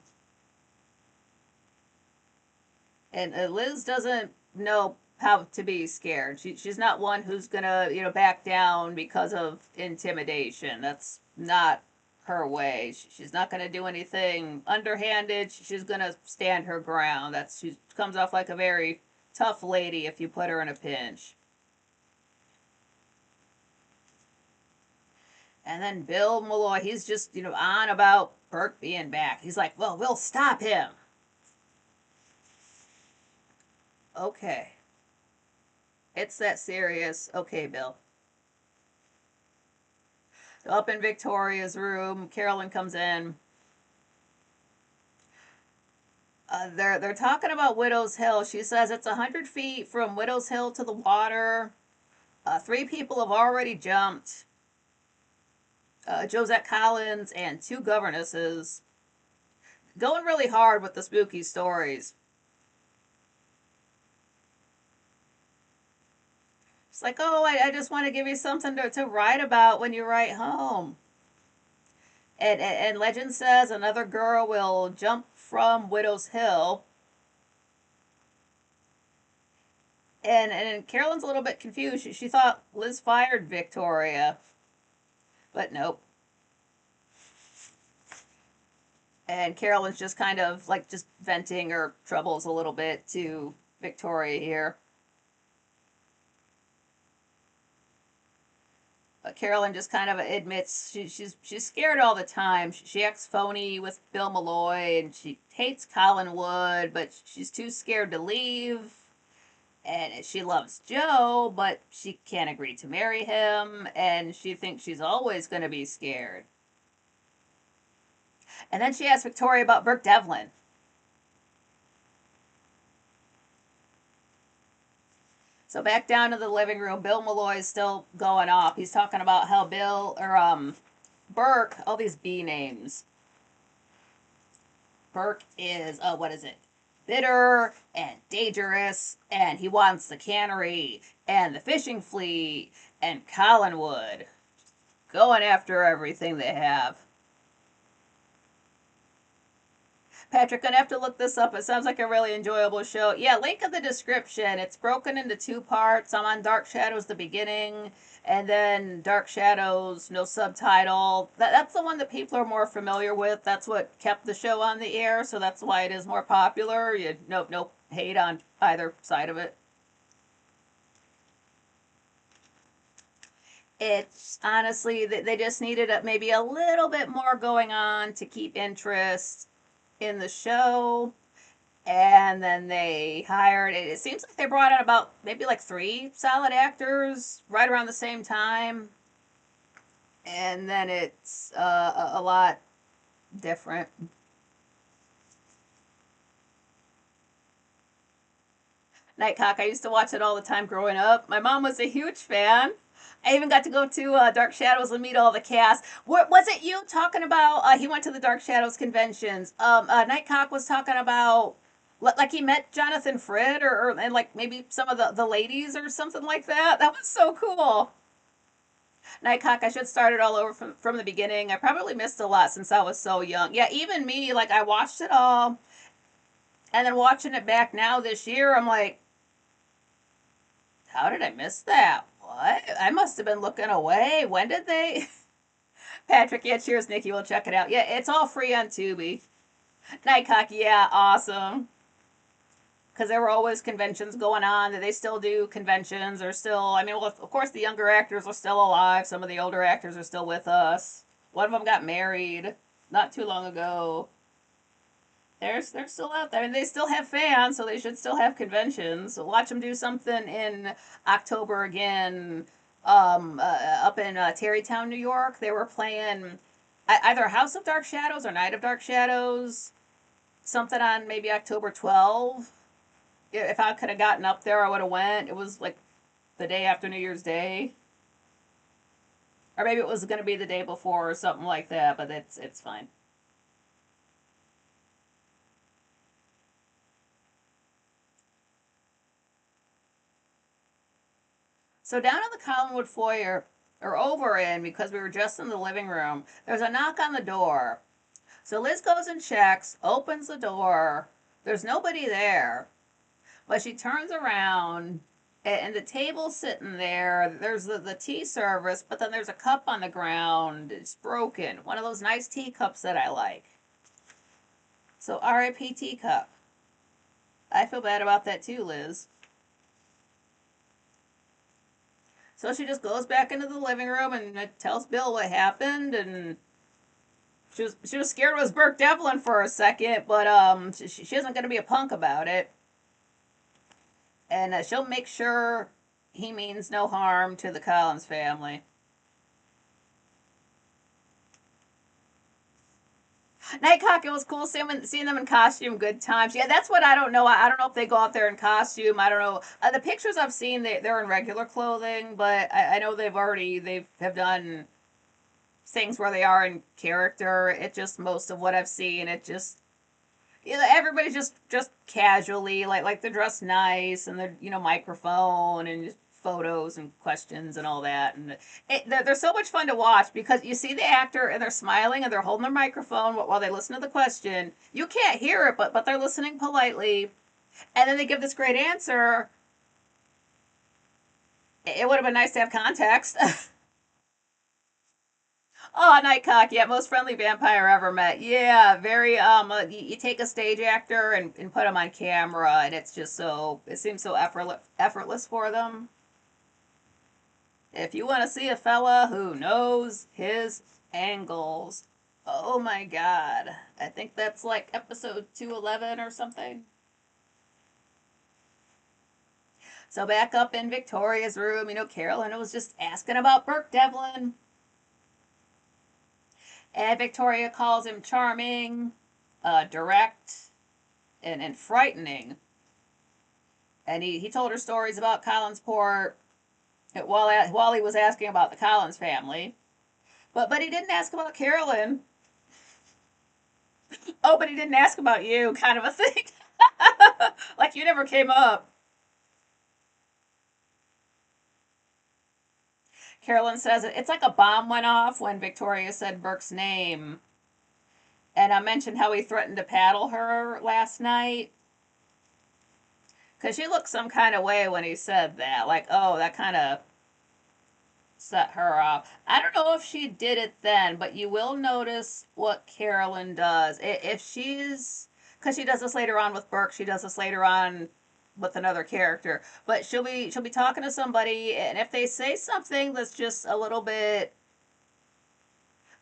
And Liz doesn't know how to be scared. She's not one who's gonna, back down because of intimidation. That's not her way. She's not gonna do anything underhanded. She's gonna stand her ground. She comes off like a very tough lady if you put her in a pinch. And then Bill Malloy, he's just, on about Burke being back. He's like, well, we'll stop him. Okay. It's that serious. Okay, Bill. Up in Victoria's room, Carolyn comes in. They're talking about Widow's Hill. She says it's 100 feet from Widow's Hill to the water. 3 people have already jumped. Josette Collins and 2 governesses. Going really hard with the spooky stories. It's like, oh, I just want to give you something to write about when you write home. And legend says another girl will jump from Widow's Hill. And Carolyn's a little bit confused. She thought Liz fired Victoria. But nope. And Carolyn's just kind of like just venting her troubles a little bit to Victoria here. But Carolyn just kind of admits she's scared all the time. She acts phony with Bill Malloy, and she hates Collinwood, but she's too scared to leave. And she loves Joe, but she can't agree to marry him, and she thinks she's always going to be scared. And then she asks Victoria about Burke Devlin. So back down to the living room, Bill Malloy's still going off. He's talking about how Burke, all these B names. Burke is, what is it? Bitter and dangerous, and he wants the cannery and the fishing fleet and Collinwood. Going after everything they have. Patrick, gonna have to look this up. It sounds like a really enjoyable show. Yeah, link in the description. It's broken into 2 parts. I'm on Dark Shadows, the beginning, and then Dark Shadows, no subtitle. That's the one that people are more familiar with. That's what kept the show on the air, so that's why it is more popular. No hate on either side of it. It's honestly that they just needed maybe a little bit more going on to keep interest in the show. And then they hired, it seems like they brought in about maybe like three solid actors right around the same time. And then it's a lot different. Nightcock, I used to watch it all the time growing up. My mom was a huge fan. I even got to go to Dark Shadows and meet all the cast. What was it you talking about? He went to the Dark Shadows conventions. Nightcock was talking about like he met Jonathan Frid and like maybe some of the ladies or something like that. That was so cool. Nightcock, I should start it all over from the beginning. I probably missed a lot since I was so young. Yeah, even me, like I watched it all, and then watching it back now this year, I'm like, how did I miss that? What? I must have been looking away. When did they? Patrick, yeah, cheers, Nikki. We'll check it out. Yeah, it's all free on Tubi. Nightcock, yeah, awesome. Because there were always conventions going on. They still do conventions. They're still, I mean, well, of course, the younger actors are still alive. Some of the older actors are still with us. One of them got married not too long ago. They're still out there. I mean, they still have fans, so they should still have conventions. So watch them do something in October again, up in Tarrytown, New York. They were playing either House of Dark Shadows or Night of Dark Shadows. Something on maybe October 12th. If I could have gotten up there, I would have went. It was like the day after New Year's Day, or maybe it was going to be the day before or something like that. But it's fine. So down in the Collinwood foyer, or over in, because we were just in the living room, there's a knock on the door. So Liz goes and checks, opens the door. There's nobody there, but she turns around and the table's sitting there. There's the tea service, but then there's a cup on the ground. It's broken. One of those nice teacups that I like. So RIP teacup. I feel bad about that too, Liz. So she just goes back into the living room and tells Bill what happened, and she was scared it was Burke Devlin for a second, but she isn't going to be a punk about it, and she'll make sure he means no harm to the Collins family. Nightcock, it was cool seeing them in costume. Good times. Yeah, that's what I don't know. I don't know if they go out there in costume. I don't know. The pictures I've seen, they're in regular clothing, but I know they have done things where they are in character. It just most of what I've seen, it just everybody's just casually like they're dressed nice and they're microphone and just photos and questions and all that, and they're so much fun to watch because you see the actor and they're smiling and they're holding their microphone while they listen to the question. You can't hear it, but they're listening politely, and then they give this great answer. It would have been nice to have context. Oh, Nightcock, yeah, most friendly vampire ever met. Yeah, very. You take a stage actor and put him on camera, and it seems so effortless for them. If you want to see a fella who knows his angles, oh my god, I think that's like episode 211 or something. So back up in Victoria's room, Carolyn was just asking about Burke Devlin. And Victoria calls him charming, direct, and frightening. And he told her stories about Collinsport while he was asking about the Collins family. But he didn't ask about Carolyn. Oh, but he didn't ask about you, kind of a thing. Like you never came up. Carolyn says it's like a bomb went off when Victoria said Burke's name. And I mentioned how he threatened to paddle her last night. Because she looked some kind of way when he said that. Like, oh, that kind of set her off. I don't know if she did it then, but you will notice what Carolyn does. If she's, because she does this later on with Burke, she does this later on with another character, but she'll be talking to somebody, and if they say something that's just a little bit,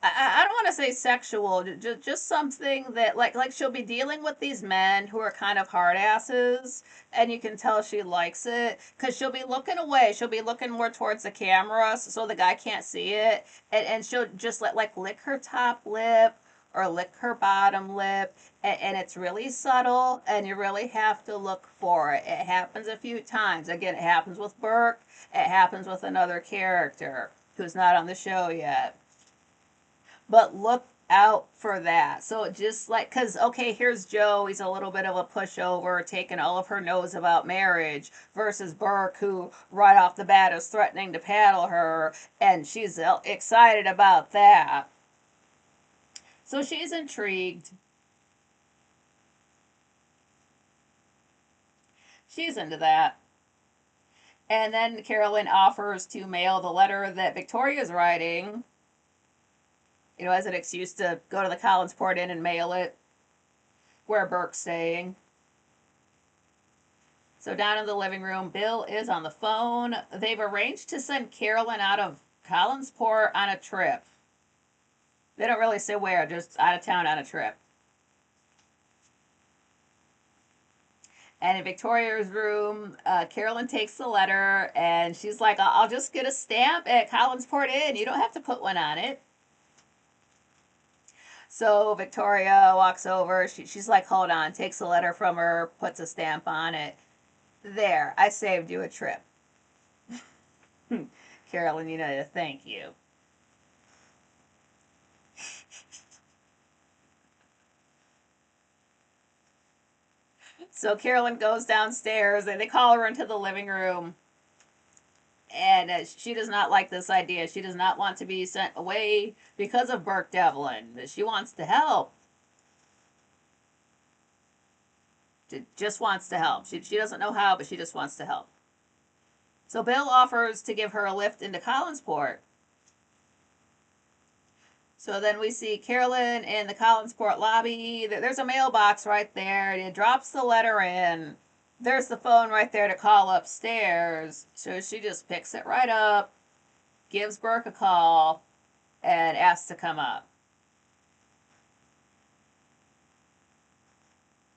I don't want to say sexual, just something that like she'll be dealing with these men who are kind of hard asses, and you can tell she likes it because she'll be looking away, she'll be looking more towards the camera so the guy can't see it, and she'll just like lick her top lip or lick her bottom lip, and it's really subtle, and you really have to look for it. It happens a few times. Again, it happens with Burke, it happens with another character who's not on the show yet, but look out for that. So just like, because, okay, here's Joe, he's a little bit of a pushover, taking all of her knows about marriage, versus Burke, who right off the bat is threatening to paddle her, and she's excited about that. So she's intrigued. She's into that. And then Carolyn offers to mail the letter that Victoria's writing, as an excuse to go to the Collinsport Inn and mail it where Burke's staying. So down in the living room, Bill is on the phone. They've arranged to send Carolyn out of Collinsport on a trip. They don't really say where, just out of town on a trip. And in Victoria's room, Carolyn takes the letter, and she's like, I'll just get a stamp at Collinsport Inn. You don't have to put one on it. So Victoria walks over. She's like, hold on, takes the letter from her, puts a stamp on it. There, I saved you a trip. Carolyn, thank you. So Carolyn goes downstairs, and they call her into the living room. And she does not like this idea. She does not want to be sent away because of Burke Devlin. She wants to help. She just wants to help. She doesn't know how, but she just wants to help. So Bill offers to give her a lift into Collinsport. So then we see Carolyn in the Collinsport lobby. There's a mailbox right there, and it drops the letter in. There's the phone right there to call upstairs. So she just picks it right up, gives Burke a call, and asks to come up.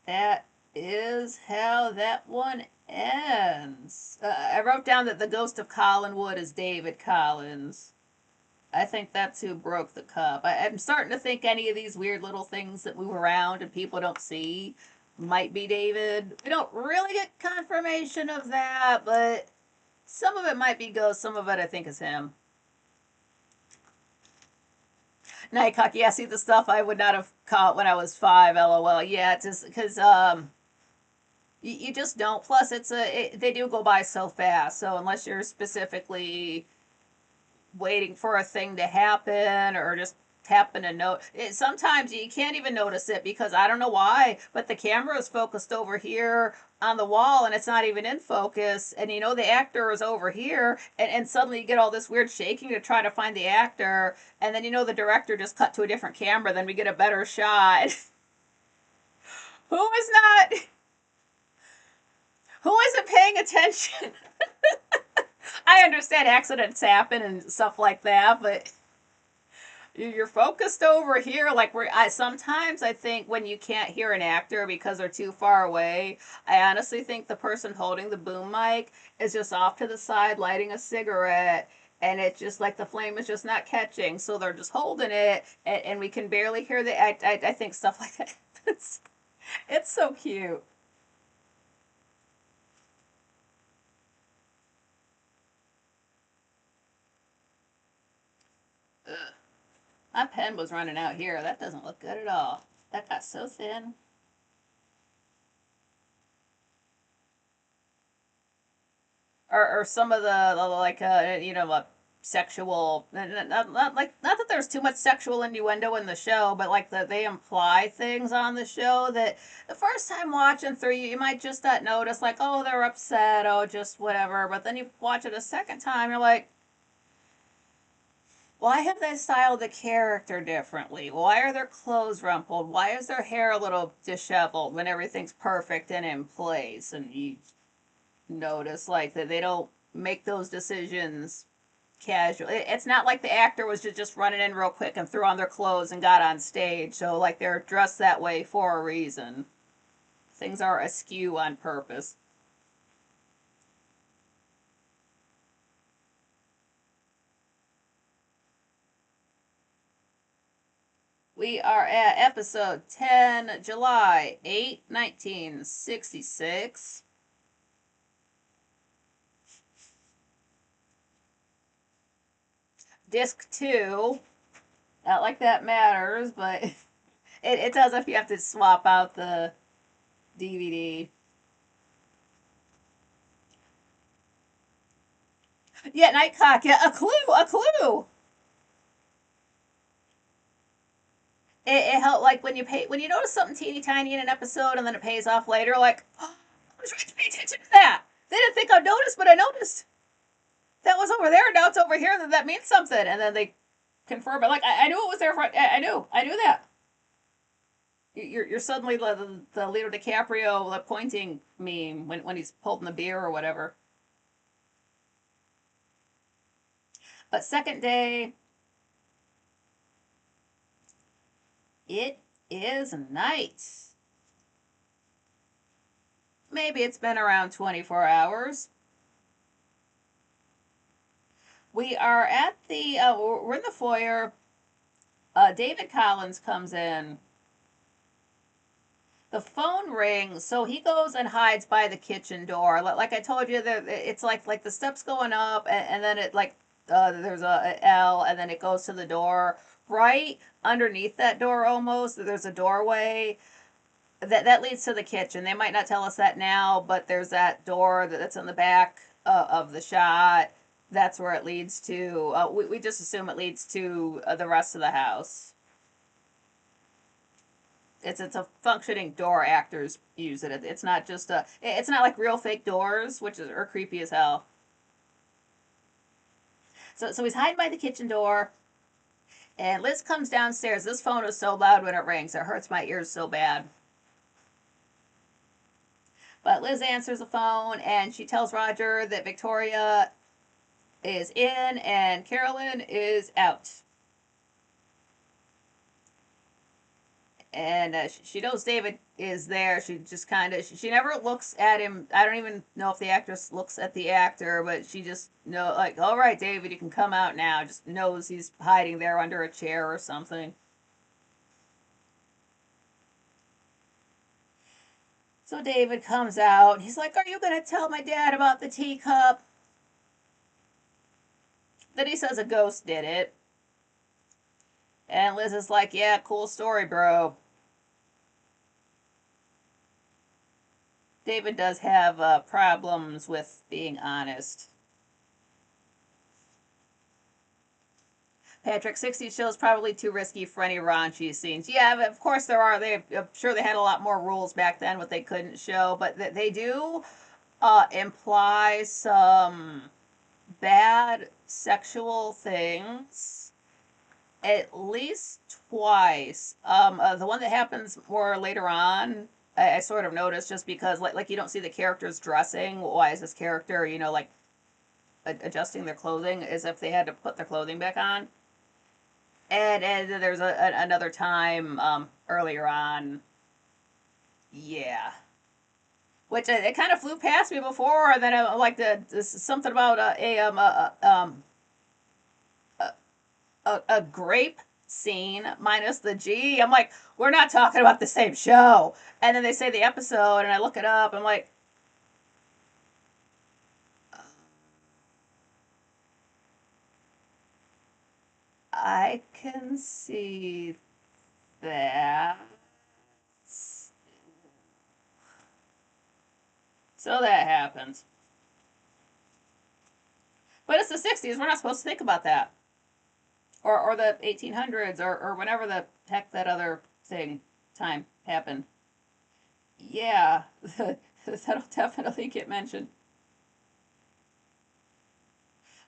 That is how that one ends. I wrote down that the ghost of Collinwood is David Collins. I think that's who broke the cup. I'm starting to think any of these weird little things that move around and people don't see might be David. We don't really get confirmation of that, but some of it might be ghost, some of it I think is him. Nightcock, yeah, see the stuff I would not have caught when I was 5, lol. Yeah, just because you just don't. Plus, they do go by so fast. So unless you're specifically waiting for a thing to happen or just happen to note it, sometimes you can't even notice it because I don't know why, but the camera is focused over here on the wall and it's not even in focus, and the actor is over here, and suddenly you get all this weird shaking to try to find the actor, and then the director just cut to a different camera, then we get a better shot. who is not who isn't paying attention? I understand accidents happen and stuff like that, but you're focused over here. Like sometimes I think when you can't hear an actor because they're too far away, I honestly think the person holding the boom mic is just off to the side lighting a cigarette, and it's just like the flame is just not catching, so they're just holding it, and we can barely hear the. I think stuff like that. It's so cute. Ugh. My pen was running out here. That doesn't look good at all. That got so thin. Or some of the like sexual, not like, not that there's too much sexual innuendo in the show, but like they imply things on the show that the first time watching through, you might just not notice, like, oh, they're upset, oh, just whatever, but then you watch it a second time, you're like, why have they styled the character differently? Why are their clothes rumpled? Why is their hair a little disheveled when everything's perfect and in place? And notice, like that they don't make those decisions casual. It's not like the actor was just running in real quick and threw on their clothes and got on stage. So like they're dressed that way for a reason. Things are askew on purpose. We are at episode 10, July 8, 1966. Disc 2. Not like that matters, but it does if you have to swap out the DVD. Yeah, Nightcock. Yeah, a clue, a clue. It helped, like when you notice something teeny tiny in an episode and then it pays off later. Like, oh, I was right to pay attention to that. They didn't think I'd notice, but I noticed that was over there. Now it's over here. That means something. And then they confirm it. Like I knew it was there. I knew that. You're suddenly the Leonardo DiCaprio pointing meme when he's holding the beer or whatever. But second day, it is night. Maybe it's been around 24 hours. We are at we're in the foyer. David Collins comes in. The phone rings, so he goes and hides by the kitchen door. Like I told you, it's like the steps going up, and then it like there's a L, and then it goes to the door. Right underneath that door, almost there's a doorway that leads to the kitchen. They might not tell us that now, but there's that door that's in the back of the shot. That's where it leads to. We just assume it leads to the rest of the house. It's a functioning door. Actors use it. It's not just a. It's not like real fake doors, which are creepy as hell. So he's hiding by the kitchen door, and Liz comes downstairs. This phone is so loud when it rings, it hurts my ears so bad. But Liz answers the phone, and she tells Roger that Victoria is in and Carolyn is out. And she knows David is there. She just kind of she never looks at him. I don't even know if the actress looks at the actor, but she just know like, all right, David, you can come out now. Just knows he's hiding there under a chair or something. So David comes out. He's like, "Are you gonna tell my dad about the teacup?" Then he says a ghost did it. And Liz is like, "Yeah, cool story, bro." David does have problems with being honest. Patrick, 60 shows probably too risky for any raunchy scenes. Yeah, of course there are. I'm sure they had a lot more rules back then what they couldn't show, but they do imply some bad sexual things at least twice. The one that happens more later on, I sort of noticed just because like you don't see the characters dressing. Why is this character like adjusting their clothing as if they had to put their clothing back on? And there's another time earlier on, yeah, which it kind of flew past me before. And then I like this something about a grape scene minus the G. I'm like, we're not talking about the same show. And then they say the episode, and I look it up. I'm like, I can see that. So that happens. But it's the 60s. We're not supposed to think about that. Or the 1800s, or whenever the heck that other thing time happened. Yeah, that'll definitely get mentioned.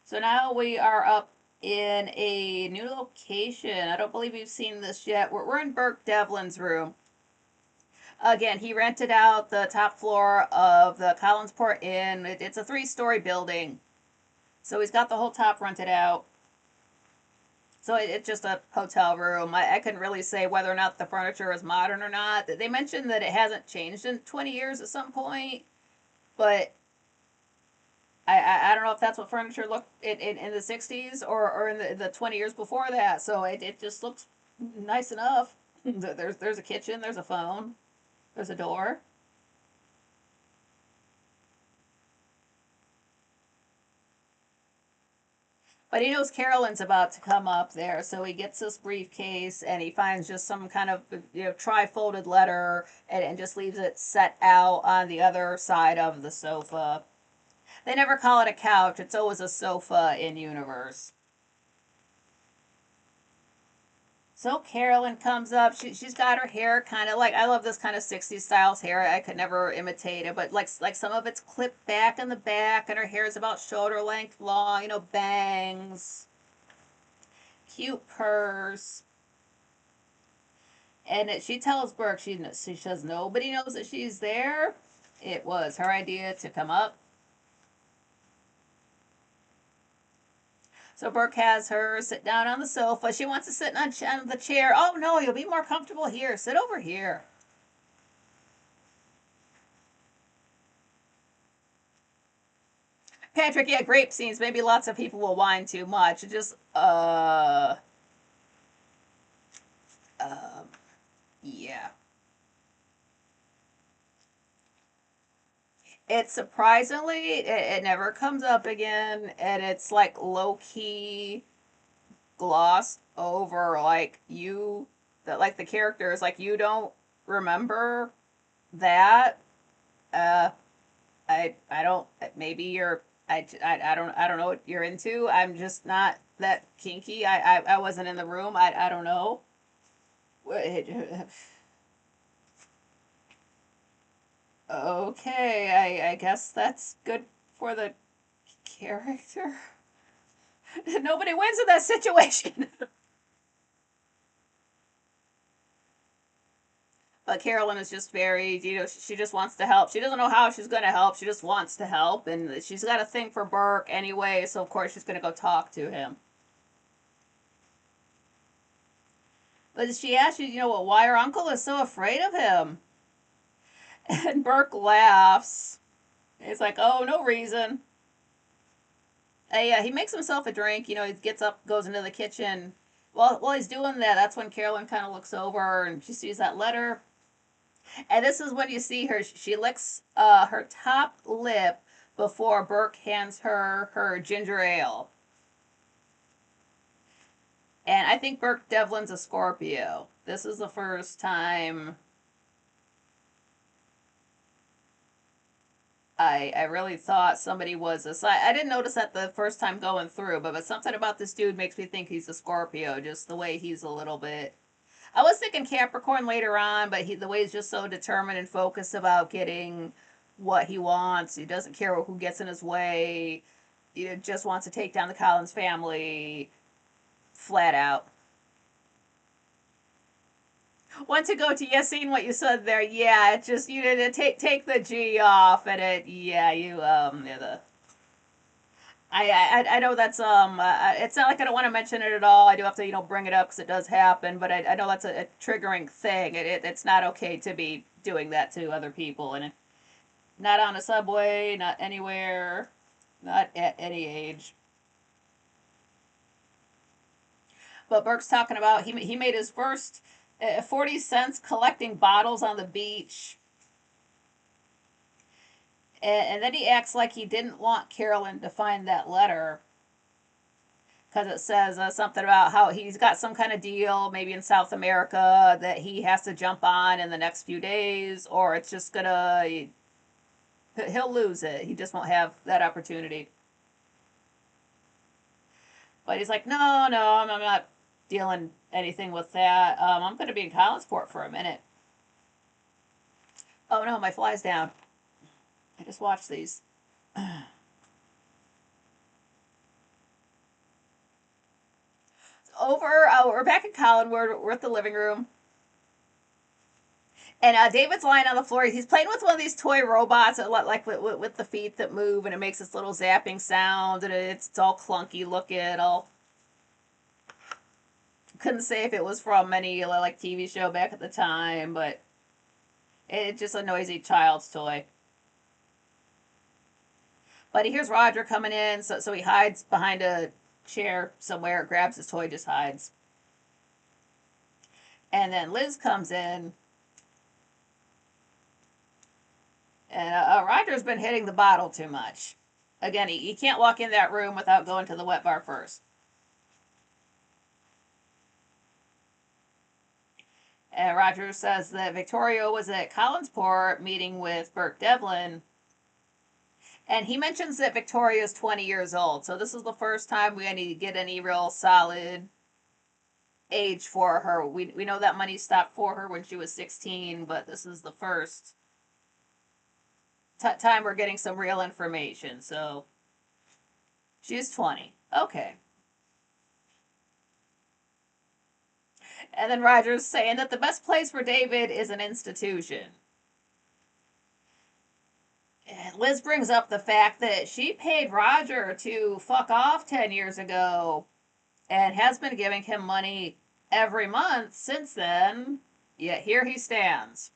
So now we are up in a new location. I don't believe you've seen this yet. We're in Burke Devlin's room. Again, he rented out the top floor of the Collinsport Inn. It's a 3-story building, so he's got the whole top rented out. So it's just a hotel room. I couldn't really say whether or not the furniture is modern or not. They mentioned that it hasn't changed in 20 years at some point, but I don't know if that's what furniture looked in the 60s or in the 20 years before that. So it just looks nice enough. There's a kitchen, there's a phone, there's a door. But he knows Carolyn's about to come up there, so he gets this briefcase and he finds just some kind of tri-folded letter and just leaves it set out on the other side of the sofa. They never call it a couch; it's always a sofa in universe. So Carolyn comes up. She's got her hair kind of like I love this kind of 60s styles hair. I could never imitate it, but like some of it's clipped back in the back, and her hair is about shoulder length long. Bangs, cute purse, and she tells Burke she says nobody knows that she's there. It was her idea to come up. So Burke has her sit down on the sofa. She wants to sit on the chair. Oh no, you'll be more comfortable here. Sit over here. Patrick, yeah, grape scenes. Maybe lots of people will whine too much. Just um, yeah. It surprisingly, it never comes up again, and it's like low key glossed over. Like that, like the characters, like you don't remember that. Uh, I don't. Maybe you're. I don't know what you're into. I'm just not that kinky. I wasn't in the room. I don't know. Okay, I guess that's good for the character. Nobody wins in that situation. But Carolyn is just very, she just wants to help. She doesn't know how she's going to help. She just wants to help. And she's got a thing for Burke anyway, so of course she's going to go talk to him. But she asks you, why her uncle is so afraid of him. And Burke laughs. He's like, oh, no reason. Yeah, he makes himself a drink. He gets up, goes into the kitchen. While he's doing that, that's when Carolyn kind of looks over and she sees that letter. And this is when you see her. She licks her top lip before Burke hands her ginger ale. And I think Burke Devlin's a Scorpio. This is the first time I really thought somebody was a. I didn't notice that the first time going through, but something about this dude makes me think he's a Scorpio. Just the way he's a little bit. I was thinking Capricorn later on, but the way he's just so determined and focused about getting what he wants. He doesn't care who gets in his way. He just wants to take down the Collins family flat out. Want to go to seeing what you said there? Yeah, it just you need to take the G off and it. Yeah, yeah, the. I know that's it's not like I don't want to mention it at all. I do have to bring it up because it does happen, but I know that's a triggering thing. It's not okay to be doing that to other people, and not on a subway, not anywhere, not at any age. But Burke's talking about he made his first 40 cents collecting bottles on the beach. And then he acts like he didn't want Carolyn to find that letter because it says something about how he's got some kind of deal, maybe in South America, that he has to jump on in the next few days, or it's just gonna. He'll lose it. He just won't have that opportunity. But he's like, no, no, I'm not dealing anything with that. I'm going to be in Collinsport for a minute. Oh no, my fly's down. I just watched these. We're back in Collinwood. We're at the living room. And David's lying on the floor. He's playing with one of these toy robots, like with the feet that move, and it makes this little zapping sound, and it's all clunky looking. All couldn't say if it was from any like TV show back at the time, but it's just a noisy child's toy. But he hears Roger coming in, so he hides behind a chair somewhere, grabs his toy, just hides. And then Liz comes in, and Roger's been hitting the bottle too much. Again, he can't walk in that room without going to the wet bar first. And Roger says that Victoria was at Collinsport meeting with Burke Devlin. And he mentions that Victoria is 20 years old. So this is the first time we get any real solid age for her. We know that money stopped for her when she was 16, but this is the first time we're getting some real information. So she's 20. Okay. And then Roger's saying that the best place for David is an institution. And Liz brings up the fact that she paid Roger to fuck off 10 years ago and has been giving him money every month since then, yet here he stands.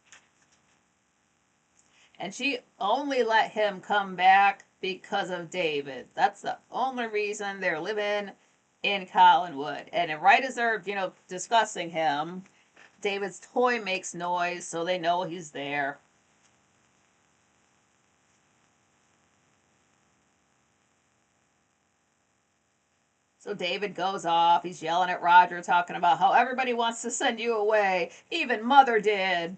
And she only let him come back because of David. That's the only reason they're living in Collinwood. And right as they're, discussing him, David's toy makes noise, so they know he's there. So David goes off. He's yelling at Roger, talking about how everybody wants to send you away. Even Mother did.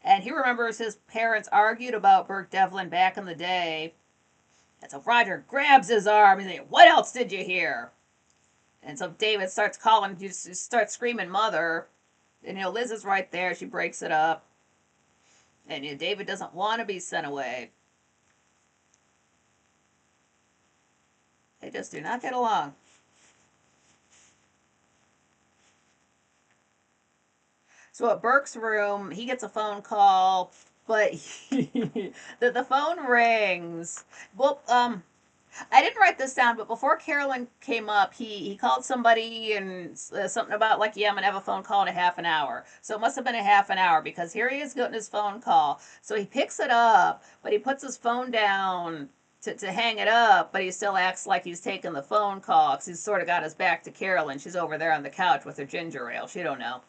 And he remembers his parents argued about Burke Devlin back in the day. And so Roger grabs his arm and says, "What else did you hear?" And so David starts calling, just starts screaming, "Mother." And, Liz is right there. She breaks it up. And, David doesn't want to be sent away. They just do not get along. So at Burke's room, he gets a phone call, but the phone rings. Well, I didn't write this down, but before Carolyn came up, he called somebody and something about like, yeah, I'm gonna have a phone call in a half an hour. So it must have been a half an hour because here he is getting his phone call. So he picks it up, but he puts his phone down to hang it up, but he still acts like he's taking the phone call because he's sort of got his back to Carolyn. She's over there on the couch with her ginger ale. She don't know.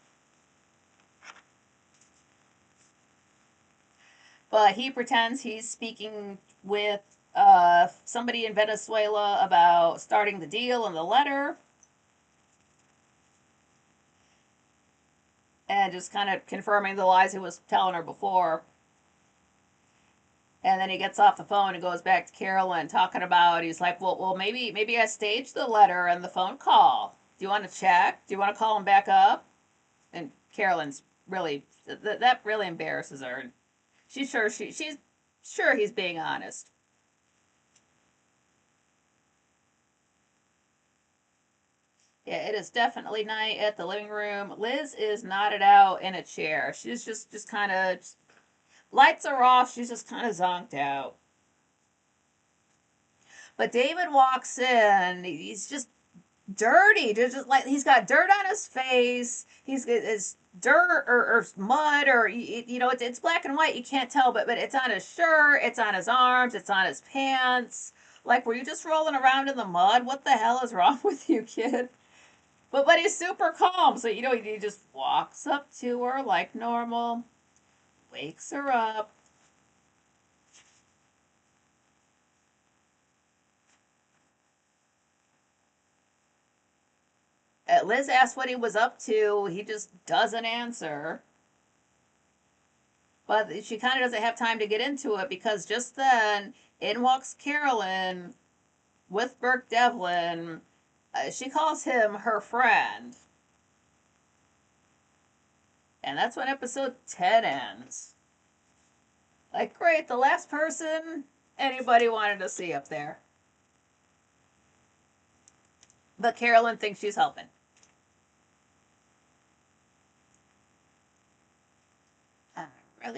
But he pretends he's speaking with somebody in Venezuela about starting the deal and the letter. And just kind of confirming the lies he was telling her before. And then he gets off the phone and goes back to Carolyn talking about, he's like, well, maybe I staged the letter and the phone call. Do you want to check? Do you want to call him back up? And Carolyn's really, that really embarrasses her. She's sure he's being honest. Yeah, it is definitely night at the living room. Liz is nodded out in a chair. She's just kind of, lights are off. She's just kind of zonked out. But David walks in. He's just dirty. Just like he's got dirt on his face. It's dirt or mud or it's black and white. You can't tell, but it's on his shirt. It's on his arms. It's on his pants. Like, were you just rolling around in the mud? What the hell is wrong with you, kid? But he's super calm. So he just walks up to her like normal, wakes her up. Liz asks what he was up to. He just doesn't answer. But she kind of doesn't have time to get into it because just then in walks Carolyn with Burke Devlin. She calls him her friend. And that's when episode 10 ends. Like, great, the last person anybody wanted to see up there. But Carolyn thinks she's helping.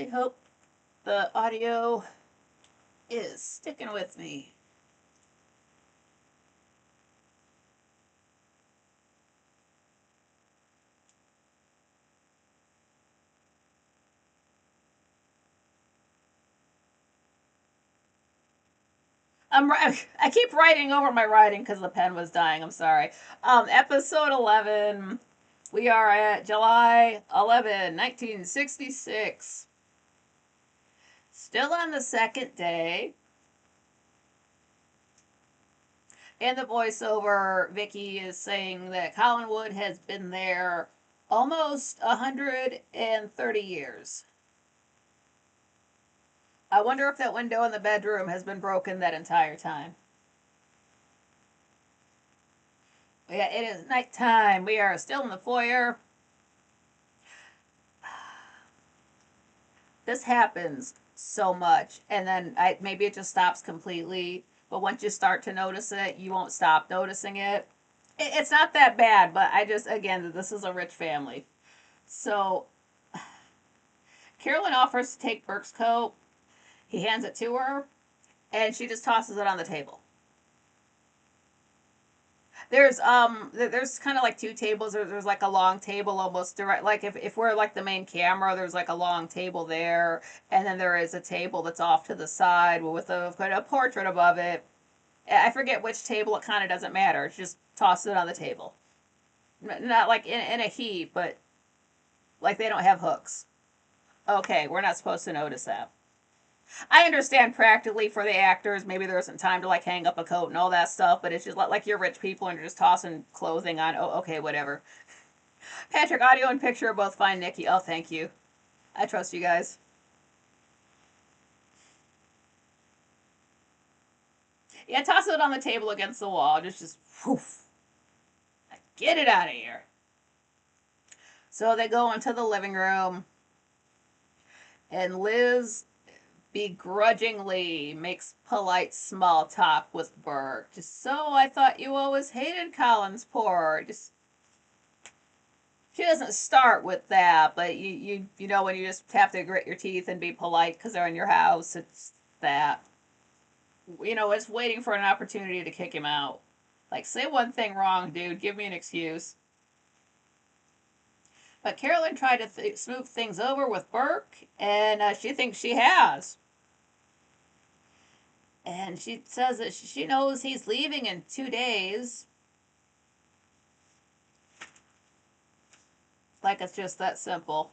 hope the audio is sticking with me. I keep writing over my writing because the pen was dying. I'm sorry. Episode 11. We are at July 11, 1966. Still on the second day. In the voiceover, Vicky is saying that Collinwood has been there almost 130 years. I wonder if that window in the bedroom has been broken that entire time. Yeah, it is nighttime. We are still in the foyer. This happens so much, and then maybe it just stops completely. But once you start to notice it, you won't stop noticing it. It's not that bad, but again, this is a rich family. So Carolyn offers to take Burke's coat. He hands it to her, and she just tosses it on the table. There's kind of like two tables. There's like a long table almost direct, like if we're like the main camera, there's like a long table there, and then there is a table that's off to the side with a portrait above it. I forget which table. It kind of doesn't matter. It's just toss it on the table. Not like in a heap, but like they don't have hooks. Okay, we're not supposed to notice that. I understand practically for the actors, maybe there isn't time to like hang up a coat and all that stuff, but it's just like you're rich people and you're just tossing clothing on. Oh, okay, whatever. Patrick, audio and picture are both fine, Nikki. Oh, thank you. I trust you guys. Yeah, toss it on the table against the wall. Just whoof. Get it out of here. So they go into the living room, and Liz begrudgingly makes polite small talk with Burke. Just so I thought you always hated Collinsport. Just she doesn't start with that, but you know when you just have to grit your teeth and be polite because they're in your house, it's that. It's waiting for an opportunity to kick him out. Like, say one thing wrong, dude. Give me an excuse. But Carolyn tried to smooth things over with Burke, and she thinks she has. And she says that she knows he's leaving in 2 days. Like it's just that simple.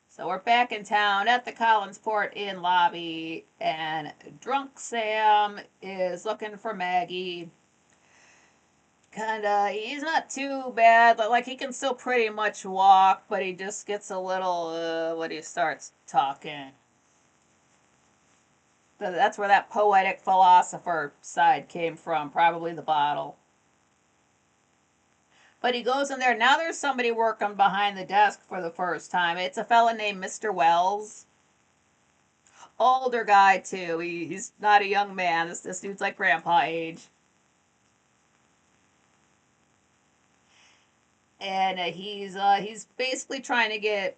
So we're back in town at the Collinsport Inn lobby, and drunk Sam is looking for Maggie. He's not too bad, but like he can still pretty much walk, but he just gets a little when he starts talking. That's where that poetic philosopher side came from, probably the bottle. But he goes in there. Now there's somebody working behind the desk for the first time. It's a fella named Mr. Wells. Older guy, too. He's not a young man. This dude's like grandpa age. And he's basically trying to get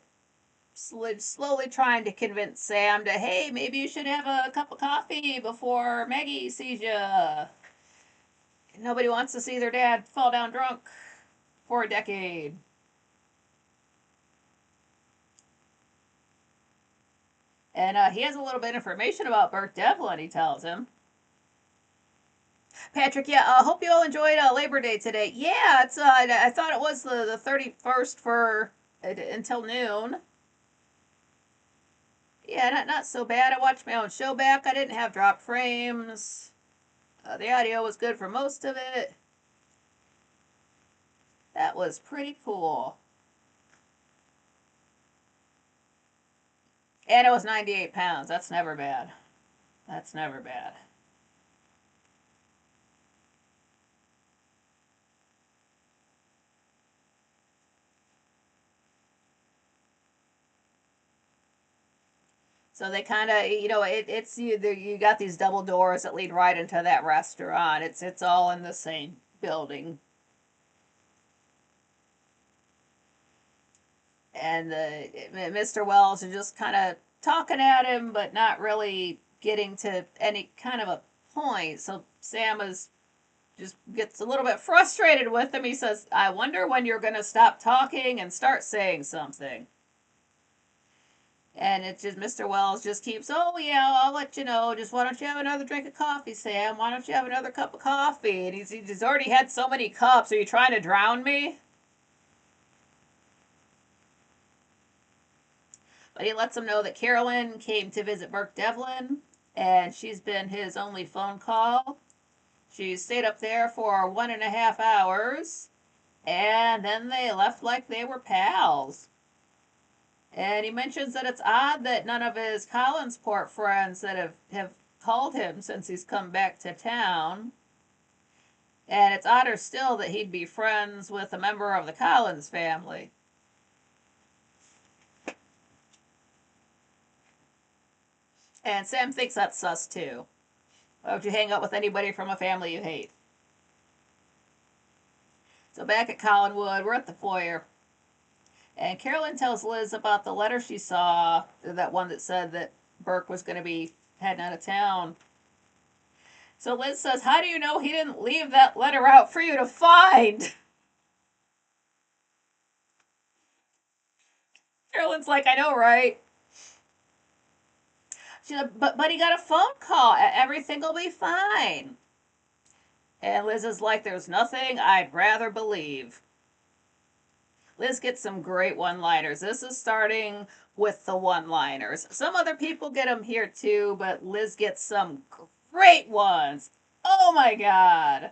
slowly trying to convince Sam to, hey, maybe you should have a cup of coffee before Maggie sees you. Nobody wants to see their dad fall down drunk for a decade. And he has a little bit of information about Burke Devlin, he tells him. Patrick, yeah, I hope you all enjoyed Labor Day today. Yeah, it's I thought it was the 31st for until noon. Yeah, not so bad. I watched my own show back. I didn't have dropped frames. The audio was good for most of it. That was pretty cool. And it was 98 pounds. That's never bad. That's never bad. So they kind of, it's you got these double doors that lead right into that restaurant. It's all in the same building. and Mr. Wells is just kind of talking at him, but not really getting to any kind of a point. So Sam is just gets a little bit frustrated with him. He says, "I wonder when you're going to stop talking and start saying something." And it's just Mr. Wells just keeps, "Oh yeah, I'll let you know. Just why don't you have another drink of coffee, Sam? Why don't you have another cup of coffee?" And he's already had so many cups. Are you trying to drown me? But he lets him know that Carolyn came to visit Burke Devlin, and she's been his only phone call. She stayed up there for 1.5 hours, and then they left like they were pals. And he mentions that it's odd that none of his Collinsport friends that have called him since he's come back to town. And it's odder still that he'd be friends with a member of the Collins family. And Sam thinks that's sus too. Why would you hang out with anybody from a family you hate? So back at Collinwood, we're at the foyer. And Carolyn tells Liz about the letter she saw, that one that said that Burke was going to be heading out of town. So Liz says, "How do you know he didn't leave that letter out for you to find?" Carolyn's like, "I know, right?" She's like, but he got a phone call. Everything will be fine. And Liz is like, "There's nothing I'd rather believe." Liz gets some great one-liners. This is starting with the one-liners. Some other people get them here too, but Liz gets some great ones. Oh my god.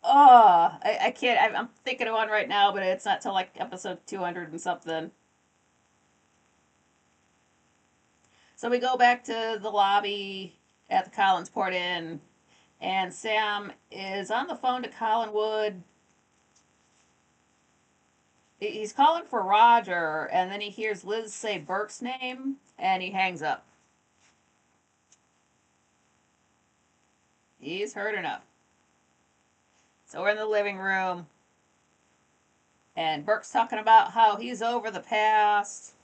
Oh, I can't. I'm thinking of one right now, but it's not till like episode 200 and something. So we go back to the lobby at the Collinsport Inn, and Sam is on the phone to Collinwood. He's calling for Roger, and then he hears Liz say Burke's name, and he hangs up. He's heard enough. So we're in the living room, and Burke's talking about how he's over the past.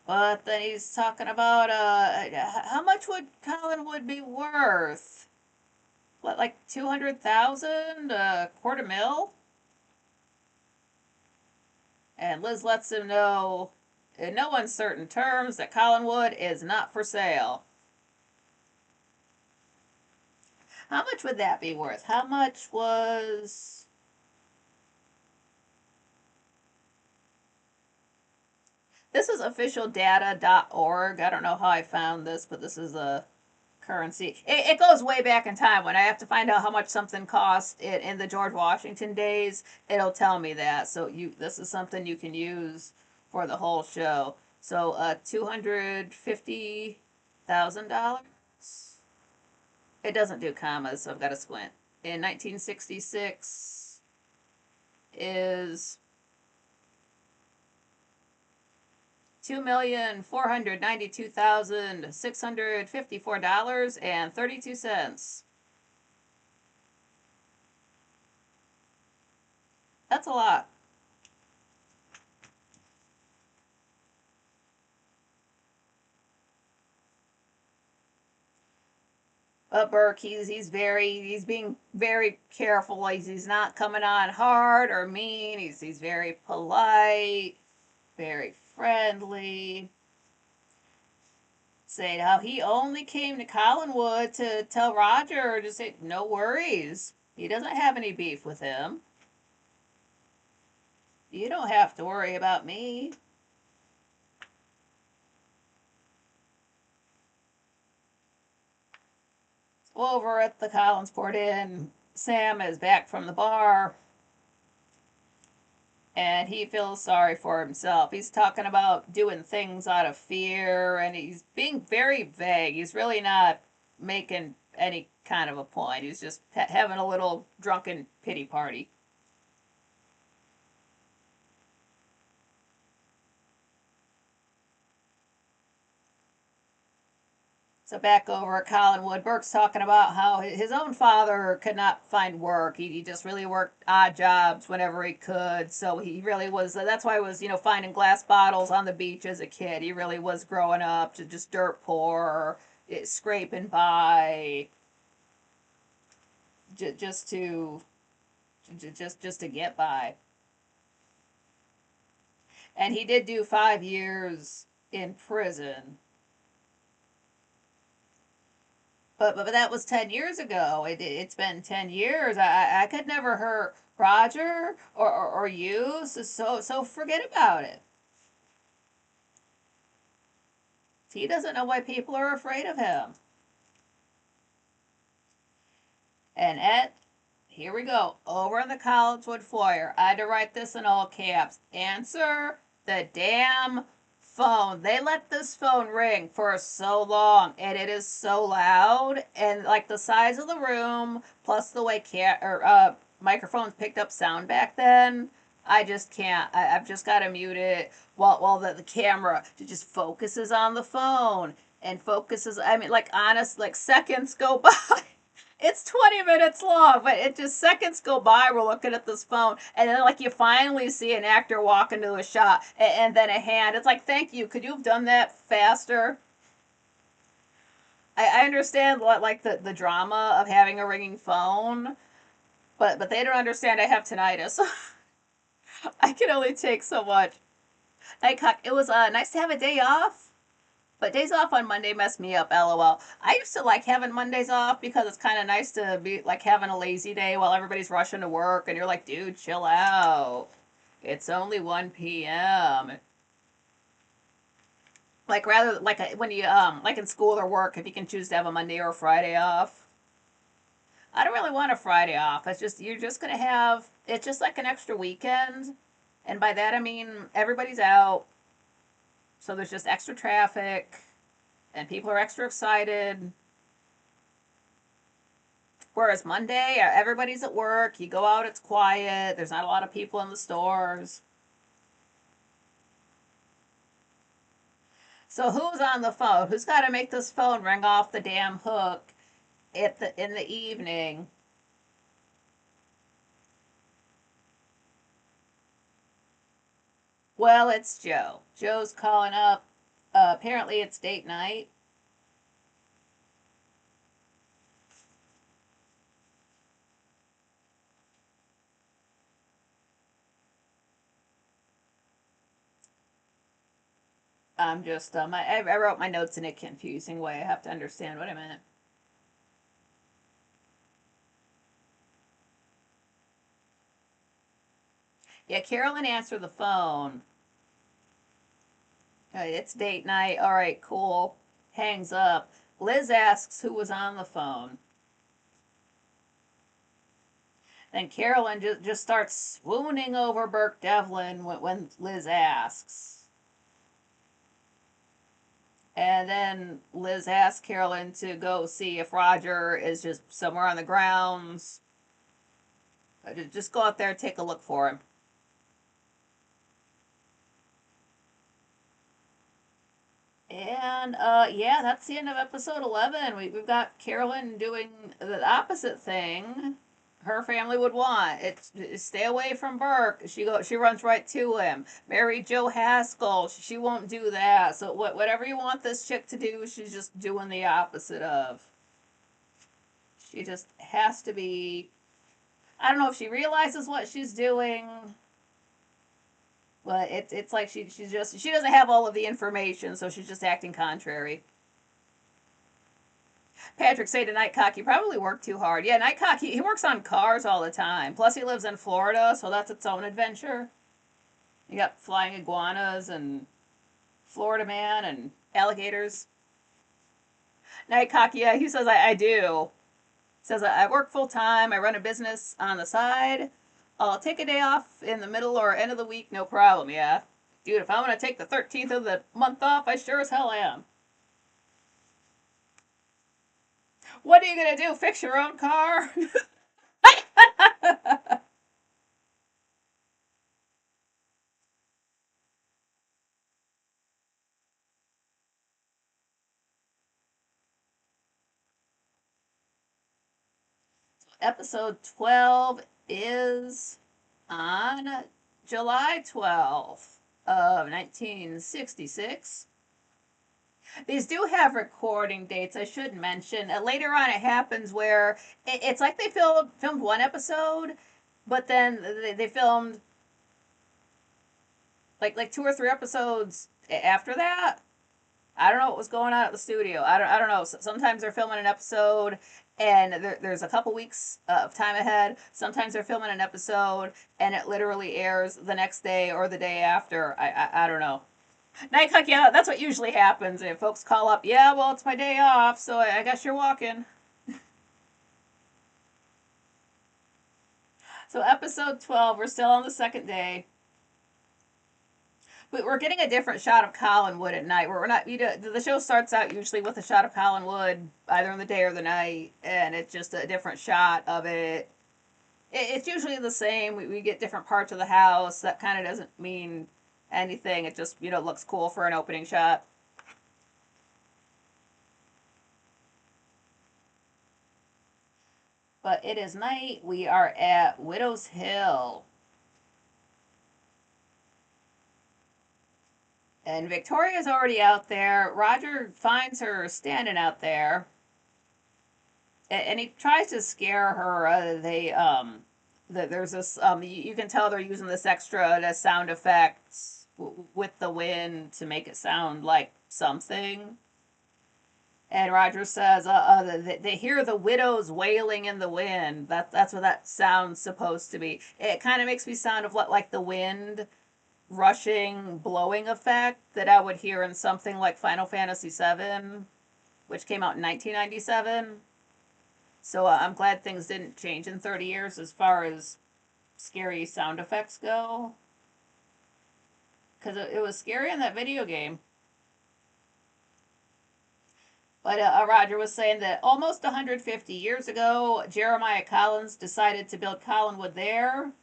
But then he's talking about how much would Collinwood be worth? What, like 200,000, quarter mil? And Liz lets him know in no uncertain terms that Collinwood is not for sale. How much would that be worth? How much was... This is officialdata.org. I don't know how I found this, but this is a currency. It goes way back in time. When I have to find out how much something cost in the George Washington days, it'll tell me that. So this is something you can use for the whole show. So $250,000. It doesn't do commas, so I've got to squint. In 1966 is $2,492,654.32. That's a lot. But Burke, he's being very careful. He's not coming on hard or mean. He's very polite, very friendly. Saying how he only came to Collinwood to tell Roger to say no worries. He doesn't have any beef with him. You don't have to worry about me. Over at the Collinsport Inn, Sam is back from the bar, and he feels sorry for himself. He's talking about doing things out of fear, and he's being very vague. He's really not making any kind of a point. He's just having a little drunken pity party. So back over at Collinwood, Burke's talking about how his own father could not find work. He just really worked odd jobs whenever he could. So he really was. That's why he was, finding glass bottles on the beach as a kid. He really was growing up to just dirt poor, scraping by, just to just to get by. And he did do 5 years in prison. But that was 10 years ago. It's been 10 years. I could never hurt Roger or you. So forget about it. He doesn't know why people are afraid of him. And here we go. Over in the Collinswood foyer. I had to write this in all caps. Answer the damn phone. They let this phone ring for so long, and it is so loud, and like the size of the room, plus the way microphones picked up sound back then. I just can't. I've just got to mute it while the camera just focuses on the phone and focuses. I mean, like honest, like seconds go by. It's 20 minutes long, but it just seconds go by. We're looking at this phone, and then like you finally see an actor walk into a shot, and then a hand. It's like, thank you. Could you have done that faster? I understand like the drama of having a ringing phone, but they don't understand I have tinnitus. I can only take so much. Nightcock, it was nice to have a day off. But days off on Monday mess me up, lol. I used to like having Mondays off because it's kind of nice to be like having a lazy day while everybody's rushing to work and you're like, dude, chill out. It's only 1 p.m. Like rather like when you like in school or work, if you can choose to have a Monday or a Friday off. I don't really want a Friday off. It's just you're just gonna have it's just like an extra weekend. And by that I mean everybody's out, so there's just extra traffic and people are extra excited. Whereas Monday, everybody's at work. You go out, it's quiet. There's not a lot of people in the stores. So who's on the phone? Who's got to make this phone ring off the damn hook in the evening? Well, it's Joe. Joe's calling up. Apparently, it's date night. I'm just I wrote my notes in a confusing way. I have to understand what I meant. Yeah, Carolyn answered the phone. It's date night. All right, cool. Hangs up. Liz asks who was on the phone. Then Carolyn just starts swooning over Burke Devlin when Liz asks. And then Liz asks Carolyn to go see if Roger is just somewhere on the grounds. Just go out there and take a look for him. And yeah, that's the end of episode 11. We've got Carolyn doing the opposite thing her family would want. It's stay away from Burke. She runs right to him. Marry Joe Haskell. She won't do that. So whatever you want this chick to do, she's just doing the opposite of. She just has to be. I don't know if she realizes what she's doing, but it's like she doesn't have all of the information, so she's just acting contrary. Patrick say to Nightcock, you probably work too hard. Yeah, Nightcock, he works on cars all the time. Plus, he lives in Florida, so that's its own adventure. You got flying iguanas and Florida man and alligators. Nightcock, yeah, he says, I do. He says, I work full time. I run a business on the side. I'll take a day off in the middle or end of the week, no problem, yeah. Dude, if I want to take the 13th of the month off, I sure as hell am. What are you going to do? Fix your own car? Episode 12 is on July 12th of 1966. These do have recording dates, I should mention. Later on, it happens where it's like they filmed one episode, but then they filmed like two or three episodes after that. I don't know what was going on at the studio. I don't know. Sometimes they're filming an episode and there's a couple weeks of time ahead. Sometimes they're filming an episode and it literally airs the next day or the day after. I don't know. Nightcock, yeah, that's what usually happens. If folks call up, yeah, well, it's my day off, so I guess you're walking. So episode 12, we're still on the second day. But we're getting a different shot of Collinwood at night. We're not, the show starts out usually with a shot of Collinwood, either in the day or the night, and it's just a different shot of it. It's usually the same. We get different parts of the house. That kind of doesn't mean anything. It just, looks cool for an opening shot. But it is night. We are at Widow's Hill. And Victoria's already out there. Roger finds her standing out there. And he tries to scare her. There's this, you can tell they're using this extra sound effects with the wind to make it sound like something. And Roger says, they hear the widows wailing in the wind. That's what that sound's supposed to be. It kind of makes me sound of like the wind rushing, blowing effect that I would hear in something like Final Fantasy VII, which came out in 1997. So I'm glad things didn't change in 30 years as far as scary sound effects go. Because it was scary in that video game. But Roger was saying that almost 150 years ago, Jeremiah Collins decided to build Collinwood there.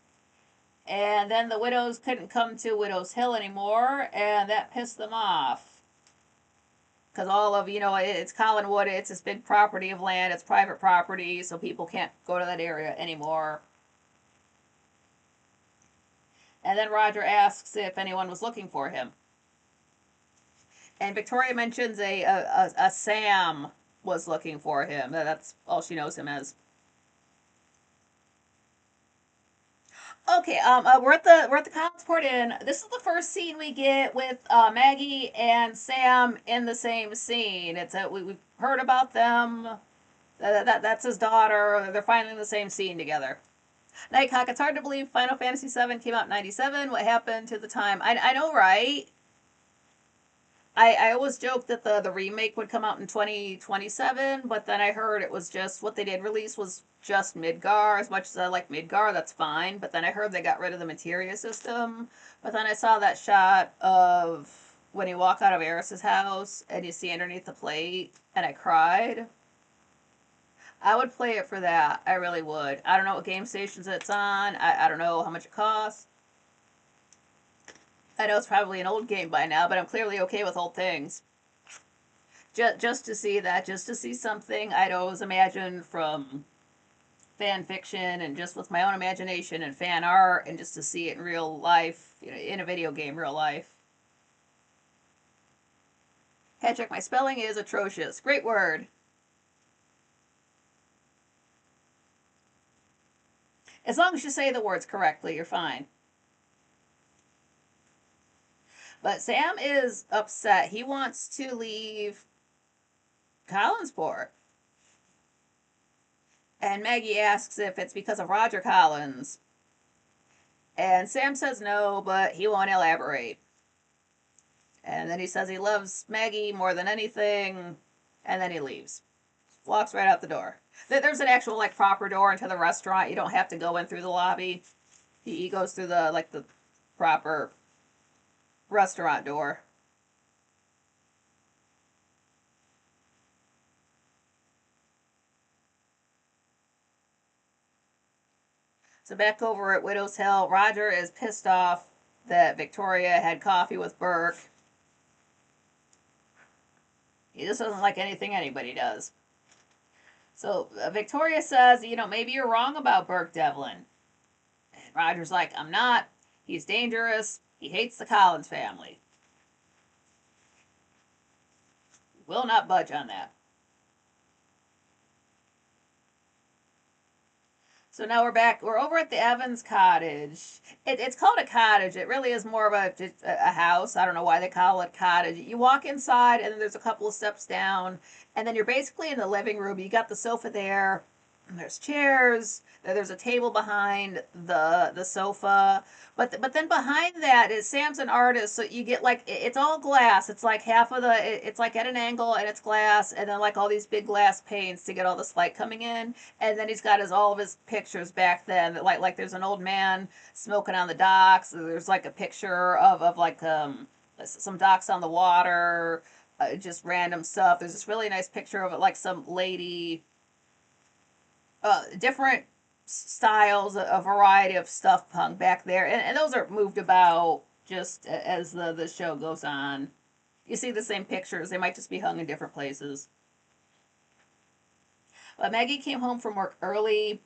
And then the widows couldn't come to Widow's Hill anymore, and that pissed them off. Because all of, it's Collinwood, it's this big property of land, it's private property, so people can't go to that area anymore. And then Roger asks if anyone was looking for him. And Victoria mentions a Sam was looking for him. That's all she knows him as. Okay, we're at the Collinsport Inn. This is the first scene we get with Maggie and Sam in the same scene. We've heard about them. That's his daughter. They're finally in the same scene together. Nightcock, it's hard to believe Final Fantasy VII came out in 97. What happened to the time? I know, right? I always joked that the remake would come out in 2027, but then I heard it was just what they did release was just Midgar. As much as I like Midgar, that's fine. But then I heard they got rid of the materia system. But then I saw that shot of when you walk out of Eris's house and you see underneath the plate, and I cried. I would play it for that. I really would. I don't know what game stations it's on. I don't know how much it costs. I know it's probably an old game by now, but I'm clearly okay with old things. Just to see that, just to see something I'd always imagined from fan fiction and just with my own imagination and fan art and just to see it in real life, in a video game, real life. Hedrick, my spelling is atrocious. Great word. As long as you say the words correctly, you're fine. But Sam is upset. He wants to leave Collinsport. And Maggie asks if it's because of Roger Collins. And Sam says no, but he won't elaborate. And then he says he loves Maggie more than anything. And then he leaves. Walks right out the door. There's an actual, proper door into the restaurant. You don't have to go in through the lobby. He goes through the proper restaurant door. So back over at Widow's Hill, Roger is pissed off that Victoria had coffee with Burke. He just doesn't like anything anybody does. So Victoria says, maybe you're wrong about Burke Devlin. And Roger's like, I'm not. He's dangerous. He hates the Collins family. Will not budge on that. So now we're back. We're over at the Evans cottage. It's called a cottage. It really is more of a house. I don't know why they call it cottage. You walk inside, and then there's a couple of steps down, and then you're basically in the living room. You got the sofa there. There's chairs. There's a table behind the sofa, but then behind that is Sam's an artist, so you get like it's all glass. It's like half of it's like at an angle and it's glass, and then like all these big glass panes to get all this light coming in, and then he's got his all of his pictures back then. Like there's an old man smoking on the docks. There's like a picture of like some docks on the water, just random stuff. There's this really nice picture of it, like some lady, different styles, a variety of stuff hung back there, and those are moved about just as the show goes on. You see the same pictures; they might just be hung in different places. But Maggie came home from work early,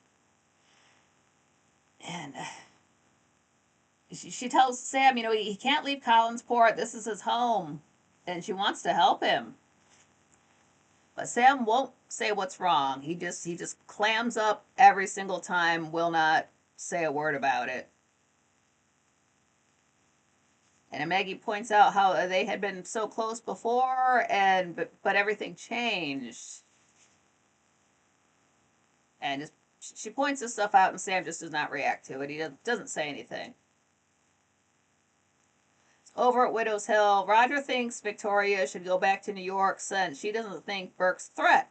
and she tells Sam, he can't leave Collinsport. This is his home, and she wants to help him. But Sam won't say what's wrong. He just clams up every single time, will not say a word about it. And Maggie points out how they had been so close before, and but everything changed. And just she points this stuff out, and Sam just does not react to it. He doesn't say anything. Over at Widow's Hill, Roger thinks Victoria should go back to New York since she doesn't think Burke's a threat.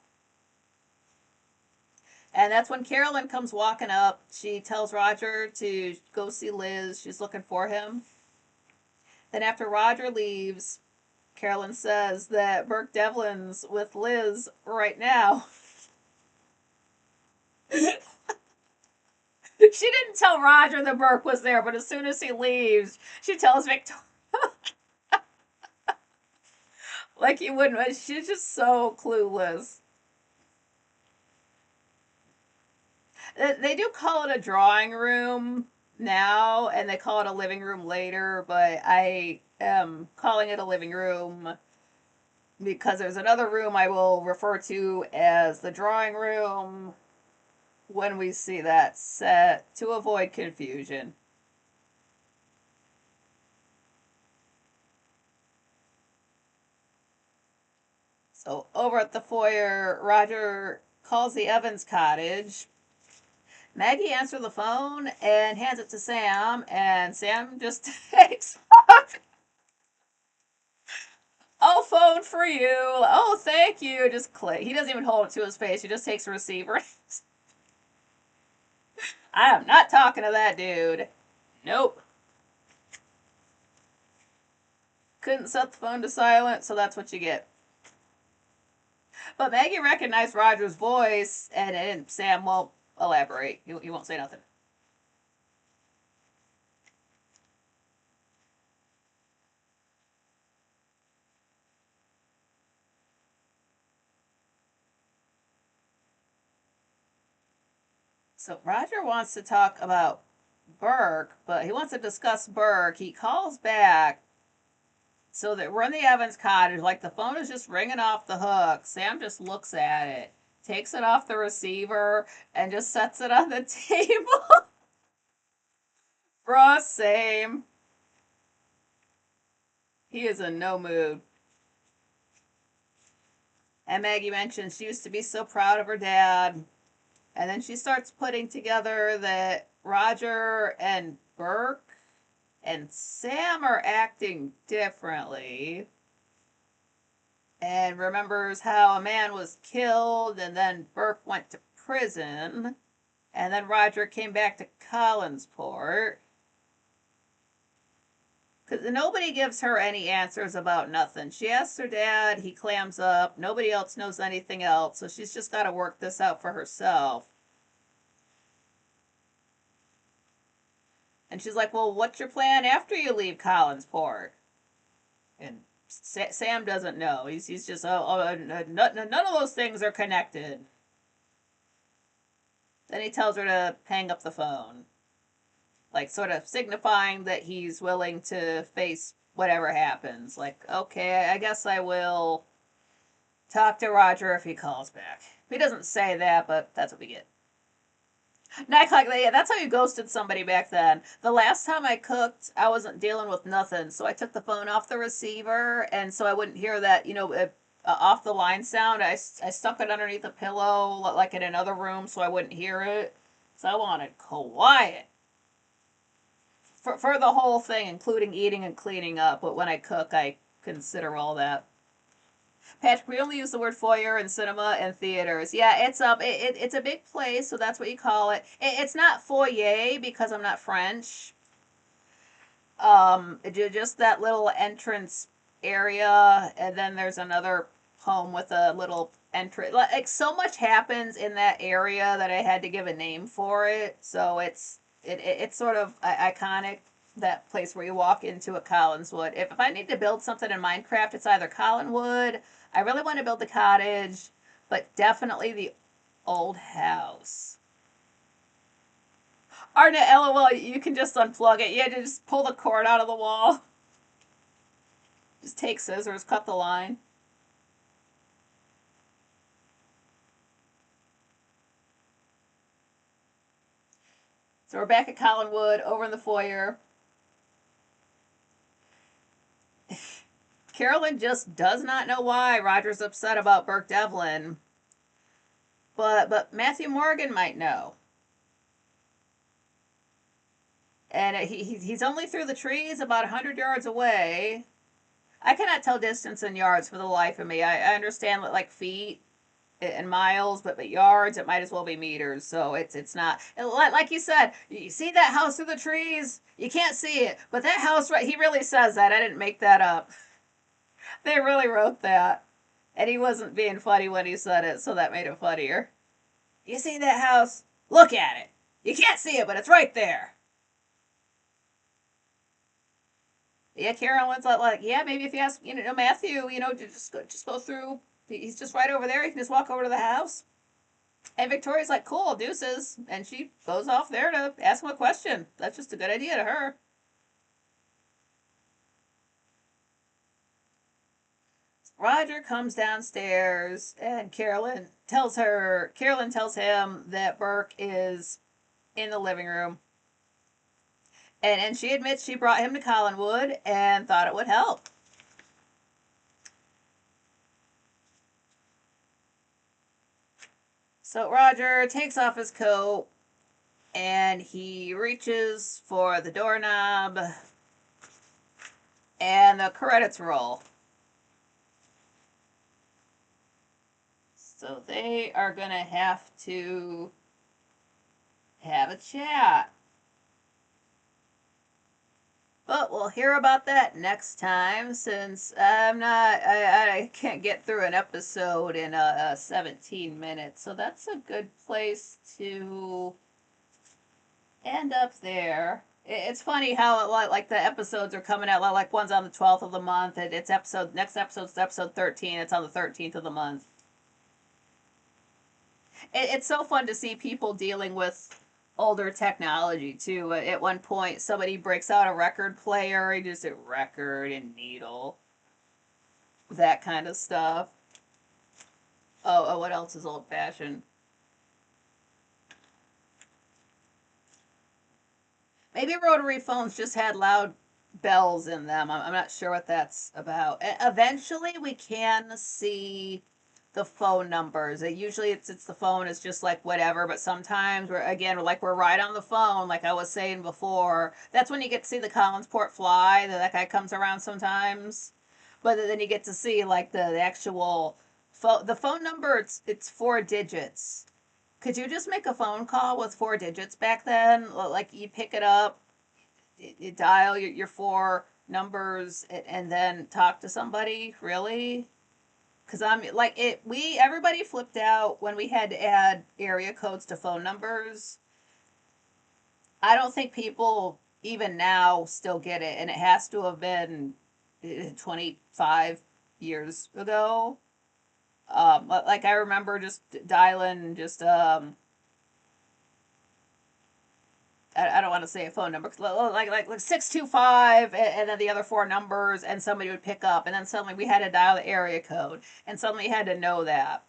And that's when Carolyn comes walking up. She tells Roger to go see Liz. She's looking for him. Then after Roger leaves, Carolyn says that Burke Devlin's with Liz right now. She didn't tell Roger that Burke was there, but as soon as he leaves, she tells Victoria. Like he wouldn't. She's just so clueless. They do call it a drawing room now, and they call it a living room later, but I am calling it a living room because there's another room I will refer to as the drawing room when we see that set to avoid confusion. So over at the foyer, Roger calls the Evans cottage. Maggie answers the phone and hands it to Sam, and Sam just takes, "Oh, phone for you. Oh, thank you." Just click. He doesn't even hold it to his face. He just takes the receiver. I am not talking to that dude. Nope. Couldn't set the phone to silent, so that's what you get. But Maggie recognized Roger's voice, and Sam won't elaborate. He won't say nothing. So Roger wants to talk about Burke, but he wants to discuss Burke. He calls back so that we're in the Evans cottage. Like the phone is just ringing off the hook. Sam just looks at it, takes it off the receiver, and just sets it on the table. Bruh, same. He is in no mood. And Maggie mentions she used to be so proud of her dad. And then she starts putting together that Roger and Burke and Sam are acting differently. And remembers how a man was killed, and then Burke went to prison. And then Roger came back to Collinsport. Because nobody gives her any answers about nothing. She asks her dad, he clams up. Nobody else knows anything else, so she's just got to work this out for herself. And she's like, "Well, what's your plan after you leave Collinsport?" And Sam doesn't know. He's just, none of those things are connected. Then he tells her to hang up the phone, like sort of signifying that he's willing to face whatever happens. Like, okay, I guess I will talk to Roger if he calls back. He doesn't say that, but that's what we get. 9 o'clock, yeah, that's how you ghosted somebody back then. The last time I cooked, I wasn't dealing with nothing, so I took the phone off the receiver, and so I wouldn't hear that, off the line sound. I stuck it underneath a pillow, like in another room, so I wouldn't hear it. So I wanted quiet for the whole thing, including eating and cleaning up. But when I cook, I consider all that. Patrick, we only use the word foyer in cinema and theaters. Yeah, it's a big place, so that's what you call it. It's not foyer because I'm not French. Just that little entrance area, and then there's another home with a little entrance. Like so much happens in that area that I had to give a name for it. So it's sort of iconic. That place where you walk into a Collinswood. If I need to build something in Minecraft, it's either Collinwood. I really want to build the cottage, but definitely the old house. Arna, LOL, you can just unplug it. Yeah, just pull the cord out of the wall. Just take scissors, cut the line. So we're back at Collinwood, over in the foyer. Carolyn just does not know why Roger's upset about Burke Devlin. But Matthew Morgan might know. And he's only through the trees about 100 yards away. I cannot tell distance in yards for the life of me. I understand like feet and miles, but yards, it might as well be meters. So it's not like you said. You see that house through the trees? You can't see it, but that house, right? He really says that. I didn't make that up. They really wrote that, and he wasn't being funny when he said it, so that made it funnier. You see that house? Look at it. You can't see it, but it's right there. Yeah, Carolyn's like, yeah, maybe if you ask, Matthew, just go through. He's just right over there. You can just walk over to the house. And Victoria's like, cool, deuces. And she goes off there to ask him a question. That's just a good idea to her. Roger comes downstairs and Carolyn tells him that Burke is in the living room. And she admits she brought him to Collinwood and thought it would help. So Roger takes off his coat and he reaches for the doorknob and the credits roll. So they are going to have to have a chat. But we'll hear about that next time, since I can't get through an episode in 17 minutes. So that's a good place to end up there. It's funny how like the episodes are coming out, like one's on the 12th of the month, and next episode's episode 13. It's on the 13th of the month. It's so fun to see people dealing with older technology too. At one point, somebody breaks out a record player, he just a record and needle, that kind of stuff. What else is old fashioned? Maybe rotary phones just had loud bells in them. I'm not sure what that's about. Eventually, we can see the phone numbers. Usually it's the phone is just like whatever, but sometimes we're right on the phone, like I was saying before. That's when you get to see the Collinsport fly. That guy comes around sometimes, but then you get to see like the actual phone. The phone number, it's 4 digits. Could you just make a phone call with 4 digits back then? Like you pick it up, you dial your 4 numbers, and then talk to somebody. Really? Because I'm like everybody flipped out when we had to add area codes to phone numbers. I don't think people even now still get it, and it has to have been 25 years ago. Like I remember just dialing just I don't want to say a phone number, like 625, and then the other four numbers, and somebody would pick up, and then suddenly we had to dial the area code, and suddenly you had to know that.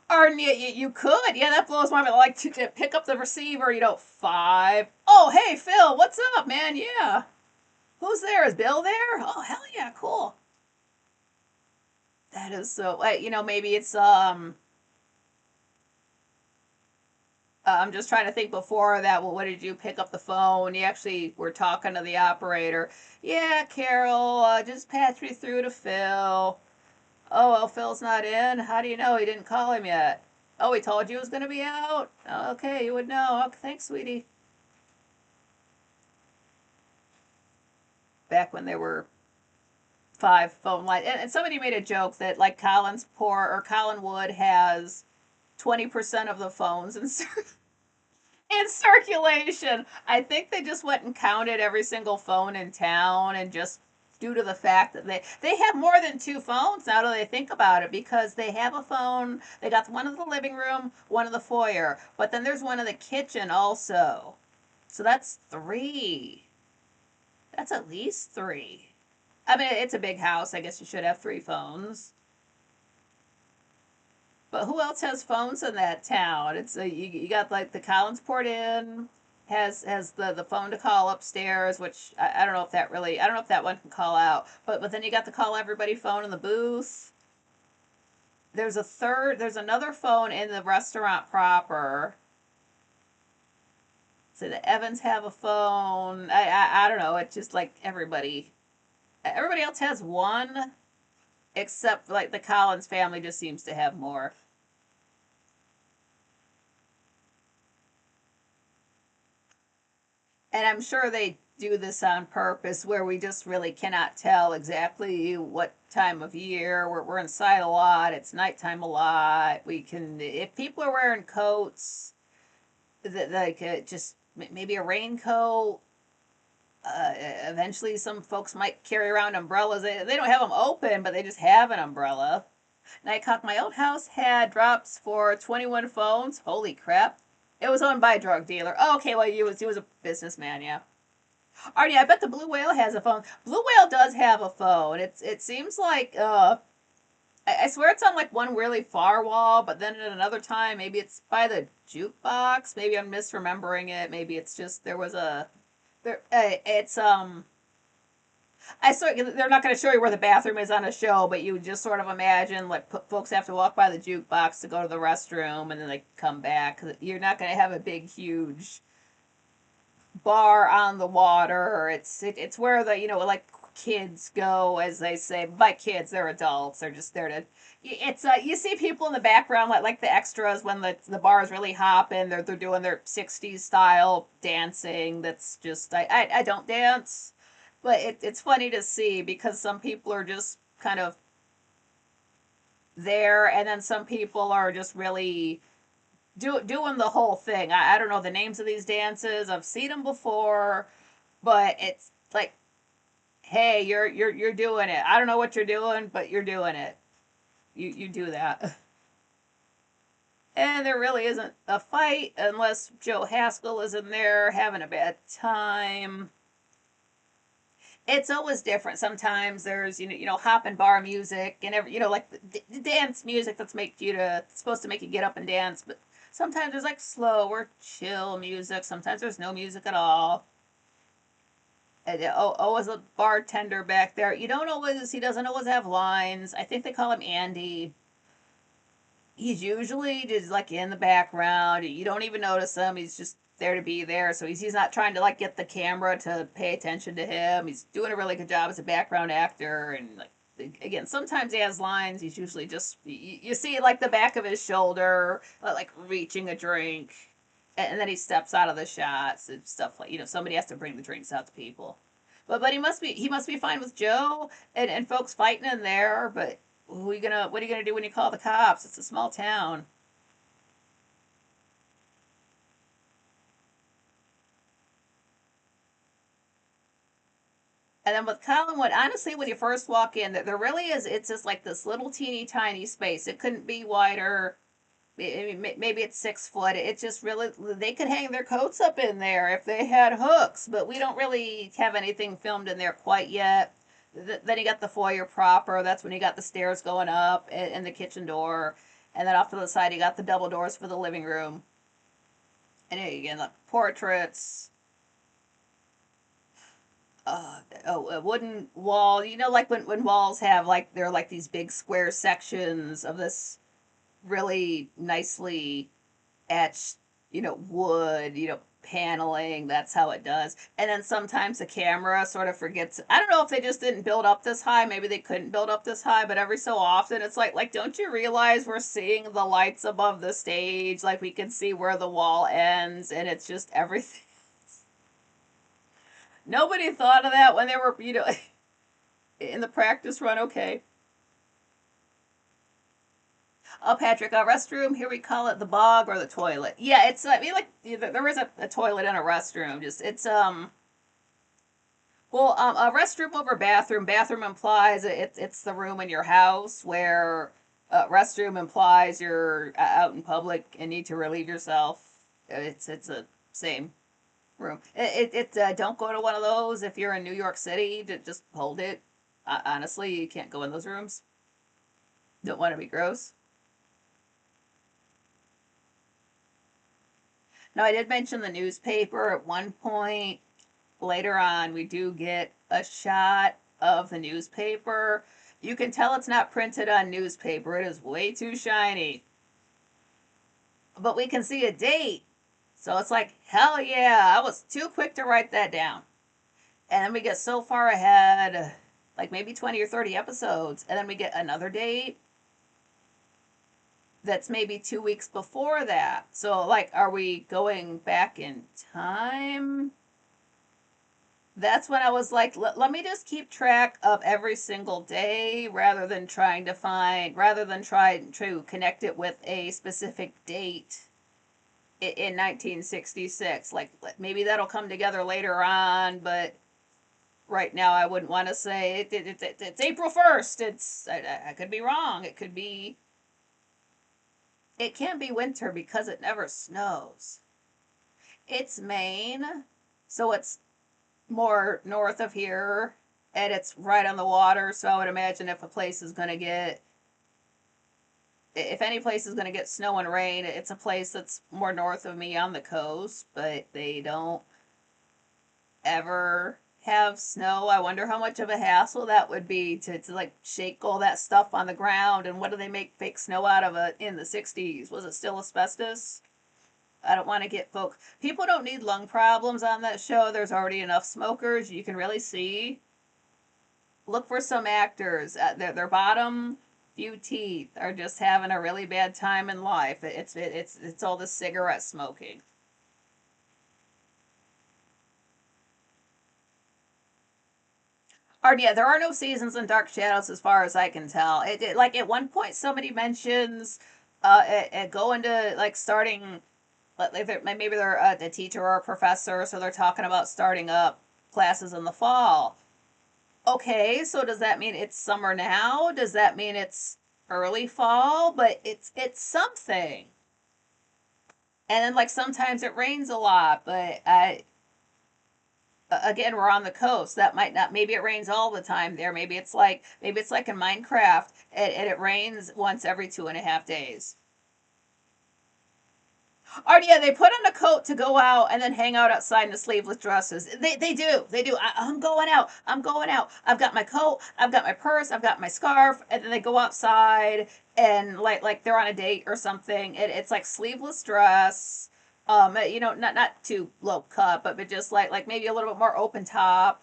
Or you could, yeah, that blows my mind. Like to pick up the receiver, five. Oh, hey Phil, what's up, man? Yeah, who's there? Is Bill there? Oh, hell yeah, cool. That is so. Maybe it's I'm just trying to think before that. Well, what did you pick up the phone? You actually were talking to the operator. Yeah, Carol, just patch me through to Phil. Oh, well, Phil's not in. How do you know he didn't call him yet? Oh, he told you he was going to be out? Oh, okay, you would know. Okay, thanks, sweetie. Back when there were five phone lines. And somebody made a joke that, like, Collinwood has 20% of the phones in circulation. I think they just went and counted every single phone in town, and just due to the fact that they have more than two phones now that they think about it, because they have a phone. They got one in the living room, one in the foyer, but then there's one in the kitchen also. So that's three. That's at least three. I mean, it's a big house. I guess you should have three phones. But who else has phones in that town? You got like the Collinsport Inn has the phone to call upstairs, which I don't know if that really, I don't know if that one can call out. But then you got the call everybody phone in the booth. There's another phone in the restaurant proper. So the Evans have a phone. I don't know. It's just like everybody else has one, except like the Collins family just seems to have more. And I'm sure they do this on purpose, where we just really cannot tell exactly what time of year. We're inside a lot. It's nighttime a lot. We can, if people are wearing coats, that like just maybe a raincoat. Eventually, some folks might carry around umbrellas. They don't have them open, but they just have an umbrella. Nightcock, my old house had drops for 21 phones. Holy crap. It was owned by a drug dealer. Oh, okay, well, he was a businessman, yeah. Artie, I bet the Blue Whale has a phone. Blue Whale does have a phone. It seems like I swear it's on like one really far wall, but then at another time maybe it's by the jukebox. Maybe I'm misremembering it. Maybe it's just there was a there. It's I sort they're not going to show you where the bathroom is on a show, but you just sort of imagine like folks have to walk by the jukebox to go to the restroom, and then they come back. You're not going to have a big, huge bar on the water. It's where the like kids go, as they say. By kids, they're adults. They're just there to. It's you see people in the background like the extras when the bar is really hopping. They're doing their '60s style dancing. That's just I don't dance, but it's funny to see, because some people are just kind of there, and then some people are just really doing the whole thing. I don't know the names of these dances. I've seen them before, but it's like, hey, you're doing it. I don't know what you're doing, but you're doing it. You do that. And there really isn't a fight unless Joe Haskell is in there having a bad time. It's always different. Sometimes there's hop and bar music, and like the dance music that's supposed to make you get up and dance, but sometimes there's like slow or chill music. Sometimes there's no music at all. And always a bartender back there. He doesn't always have lines. I think they call him Andy. He's usually just like in the background. You don't even notice him. He's just there to be there. So he's not trying to like get the camera to pay attention to him. He's doing a really good job as a background actor. And like, again, sometimes he has lines. He's usually just you see like the back of his shoulder, like reaching a drink, and then he steps out of the shots and stuff. Like, somebody has to bring the drinks out to people. But he must be fine with Joe and folks fighting in there. But what are you gonna do when you call the cops? It's a small town. And then with Collinwood, honestly, when you first walk in, there really is. It's just like this little teeny tiny space. It couldn't be wider. maybe it's 6 foot. It just really, they could hang their coats up in there if they had hooks, but we don't really have anything filmed in there quite yet. Then you got the foyer proper. That's when you got the stairs going up and the kitchen door. And then off to the side, you got the double doors for the living room. And again, the portraits. A wooden wall. You know, like when walls have, like, they're like these big square sections of this really nicely etched, wood, paneling. That's how it does. And then sometimes the camera sort of forgets. I don't know if they just didn't build up this high. Maybe they couldn't build up this high, but every so often it's like, don't you realize we're seeing the lights above the stage? Like, we can see where the wall ends, and it's just everything. Nobody thought of that when they were, in the practice run. Okay. Oh, Patrick, a restroom. Here we call it the bog or the toilet. Yeah, it's, I mean, like, there is a toilet and a restroom. Just, it's well, a restroom over bathroom. Bathroom implies it's the room in your house, where restroom implies you're out in public and need to relieve yourself. It's a same room. Don't go to one of those if you're in New York City. Just hold it. Honestly, you can't go in those rooms. Don't want to be gross. Now, I did mention the newspaper at one point. Later on, we do get a shot of the newspaper. You can tell it's not printed on newspaper. It is way too shiny. But we can see a date. So it's like, hell yeah, I was too quick to write that down. And then we get so far ahead, like maybe 20 or 30 episodes, and then we get another date that's maybe 2 weeks before that. So, like, are we going back in time? That's when I was like, let me just keep track of every single day rather than try to connect it with a specific date in 1966. Like, maybe that'll come together later on, but right now I wouldn't want to say it's April 1st. I could be wrong. It can't be winter because it never snows. It's Maine, so it's more north of here, and it's right on the water. So I would imagine if any place is going to get snow and rain, it's a place that's more north of me on the coast, but they don't ever have snow. I wonder how much of a hassle that would be to like shake all that stuff on the ground. And what do they make fake snow out of it in the 60s? Was it still asbestos? I don't want to get folks. People don't need lung problems on that show. There's already enough smokers. You can really see. Look for some actors. Their bottom few teeth are just having a really bad time in life. It's all the cigarette smoking. Or yeah, there are no seasons in Dark Shadows as far as I can tell. Like at one point somebody mentions going to like starting, like maybe they're a teacher or a professor, so they're talking about starting up classes in the fall. Okay, so does that mean it's summer now? Does that mean it's early fall? But it's something. And then like sometimes it rains a lot, but again, we're on the coast. That might not. Maybe it rains all the time there. Maybe it's like in Minecraft, and it rains once every 2.5 days. Or yeah, they put on a coat to go out and then hang out outside in the sleeveless dresses. They do. I'm going out. I'm going out. I've got my coat. I've got my purse. I've got my scarf, and then they go outside and like they're on a date or something. It's like sleeveless dress. Not too low cut, but just like maybe a little bit more open top.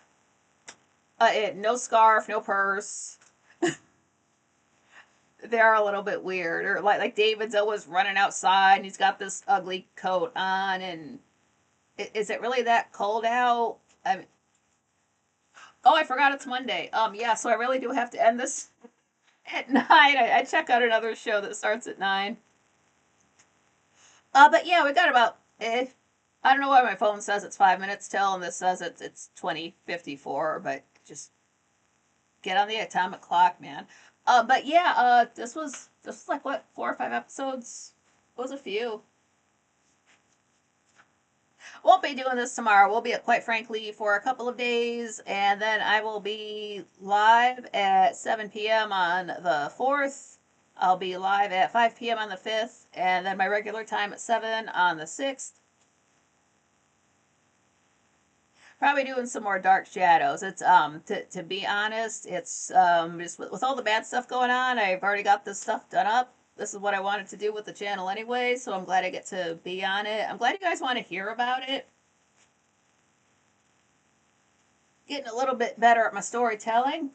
No scarf, no purse. They are a little bit weird. Or like David's always running outside and he's got this ugly coat on. And is it really that cold out? I mean, oh, I forgot it's Monday. Yeah, so I really do have to end this at 9. I check out another show that starts at 9. But yeah, we got about I don't know why my phone says it's 5 minutes till, and this says it's 20:54. But just get on the atomic clock, man. But yeah, this was like what, 4 or 5 episodes. It was a few. Won't be doing this tomorrow. We'll be at Quite Frankly for a couple of days, and then I will be live at 7 p.m. on the 4th. I'll be live at 5 p.m. on the 5th, and then my regular time at 7 on the 6th. Probably doing some more Dark Shadows. It's to be honest, it's just with all the bad stuff going on, I've already got this stuff done up. This is what I wanted to do with the channel anyway, so I'm glad I get to be on it. I'm glad you guys want to hear about it. Getting a little bit better at my storytelling.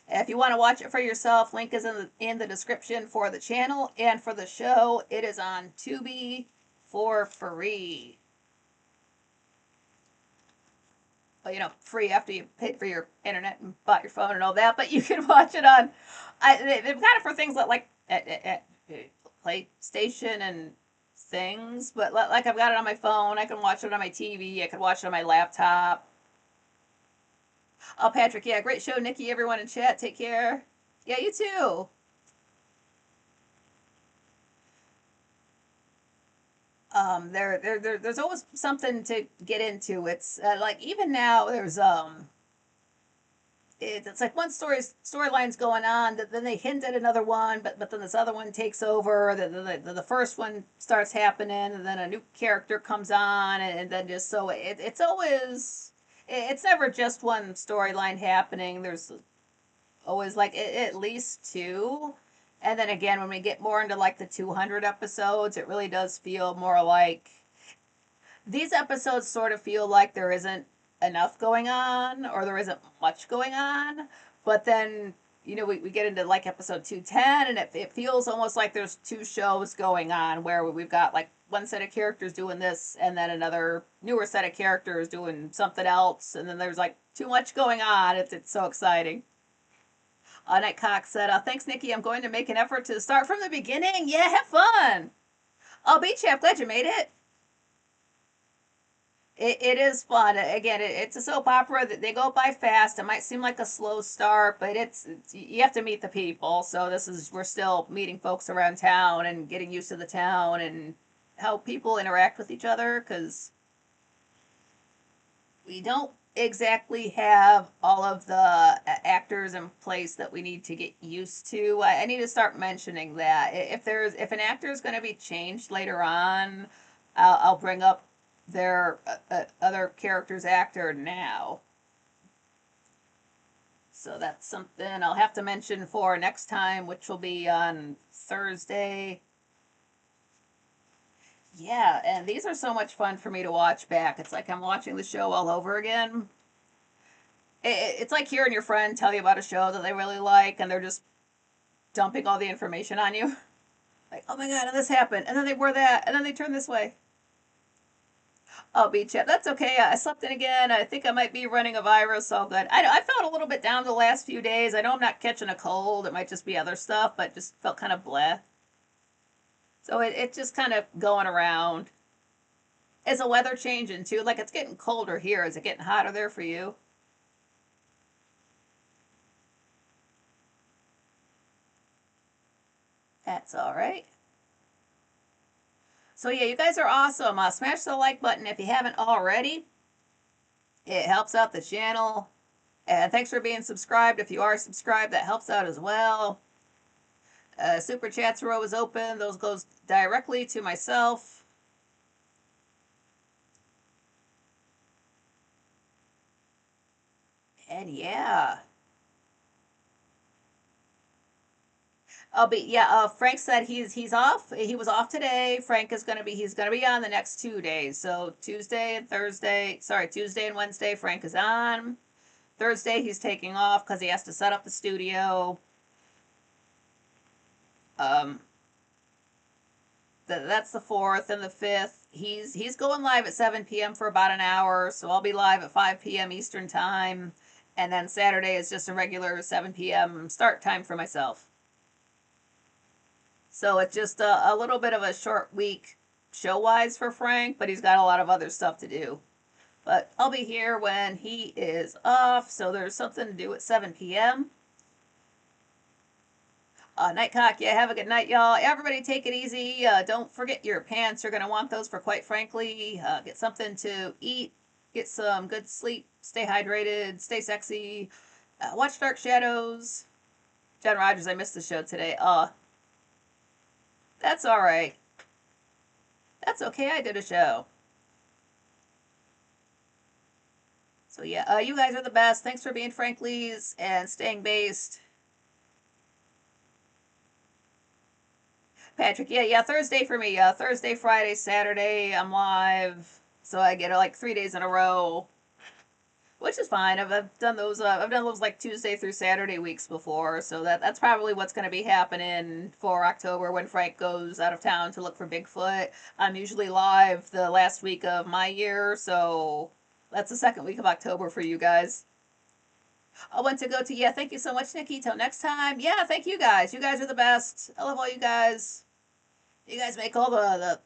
If you want to watch it for yourself, link is in the description for the channel and for the show. It is on Tubi for free. Well, you know, free after you paid for your internet and bought your phone and all that. But you can watch it on. They've got it for things like at PlayStation and things. But like I've got it on my phone. I can watch it on my TV. I can watch it on my laptop. Oh, Patrick, yeah, great show, Nikki. Everyone in chat, take care. Yeah, you too. There's always something to get into. It's like even now there's it's like one storyline's going on, that then they hint at another one, but then this other one takes over. The first one starts happening, and then a new character comes on, and then just so it's always it's never just one storyline happening. There's always like at least two. And then again, when we get more into like the 200 episodes, it really does feel more like these episodes sort of feel like there isn't enough going on or there isn't much going on. But then, you know, we get into like episode 210 and it feels almost like there's two shows going on where we've got like one set of characters doing this and then another newer set of characters doing something else. And then there's like too much going on. It's so exciting. Night Cox said, thanks, Nikki. I'm going to make an effort to start from the beginning. Yeah, have fun. Oh, Beachy, I'm glad you made it. It is fun. Again, it's a soap opera that they go by fast. It might seem like a slow start, but it's you have to meet the people. So we're still meeting folks around town and getting used to the town and how people interact with each other because we don't exactly have all of the actors in place that we need to get used to. I need to start mentioning that if an actor is going to be changed later on, I'll bring up their other character's actor now. So that's something I'll have to mention for next time, which will be on Thursday. Yeah, and these are so much fun for me to watch back. It's like I'm watching the show all over again. It's like hearing your friend tell you about a show that they really like, and they're just dumping all the information on you. Like, oh my god, and this happened, and then they wore that, and then they turned this way. Oh, beach chat. That's okay. I slept in again. I think I might be running a virus. All good. I felt a little bit down the last few days. I know I'm not catching a cold. It might just be other stuff, but just felt kind of bleh. So it's just kind of going around. Is the weather changing too? Like it's getting colder here. Is it getting hotter there for you? That's all right. So yeah, you guys are awesome. Smash the like button if you haven't already. It helps out the channel. And thanks for being subscribed. If you are subscribed, that helps out as well. Super chats are always open. Those goes directly to myself. And yeah. Frank said he's off. He was off today. Frank is he's gonna be on the next 2 days. So Tuesday and Wednesday, Frank is on. Thursday he's taking off because he has to set up the studio. That's the 4th and the 5th. He's going live at 7 p.m. for about an hour, so I'll be live at 5 p.m. Eastern time. And then Saturday is just a regular 7 p.m. start time for myself. So it's just a little bit of a short week show-wise for Frank, but he's got a lot of other stuff to do. But I'll be here when he is off, so there's something to do at 7 p.m. Nightcock, yeah, have a good night, y'all. Everybody take it easy. Don't forget your pants. You're going to want those for quite frankly. Get something to eat. Get some good sleep. Stay hydrated. Stay sexy. Watch Dark Shadows. Jen Rogers, I missed the show today. That's alright. That's okay, I did a show. So yeah, you guys are the best. Thanks for being Franklies and staying based. Patrick, yeah, Thursday for me. Thursday, Friday, Saturday, I'm live. So I get like 3 days in a row, which is fine. I've done those. I've done those like Tuesday through Saturday weeks before. So that's probably what's going to be happening for October when Frank goes out of town to look for Bigfoot. I'm usually live the last week of my year, so that's the second week of October for you guys. I want to go to, yeah, thank you so much, Nikki. Till next time. Yeah, thank you guys. You guys are the best. I love all you guys. You guys make all the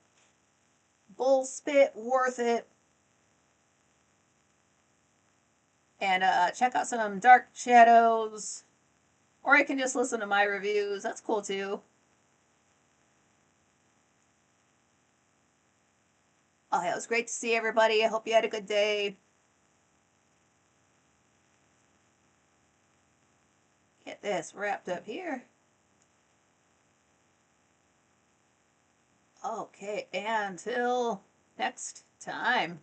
bull spit worth it. And check out some Dark Shadows. Or you can just listen to my reviews. That's cool too. Oh, yeah, it was great to see everybody. I hope you had a good day. Get this wrapped up here. Okay, until next time.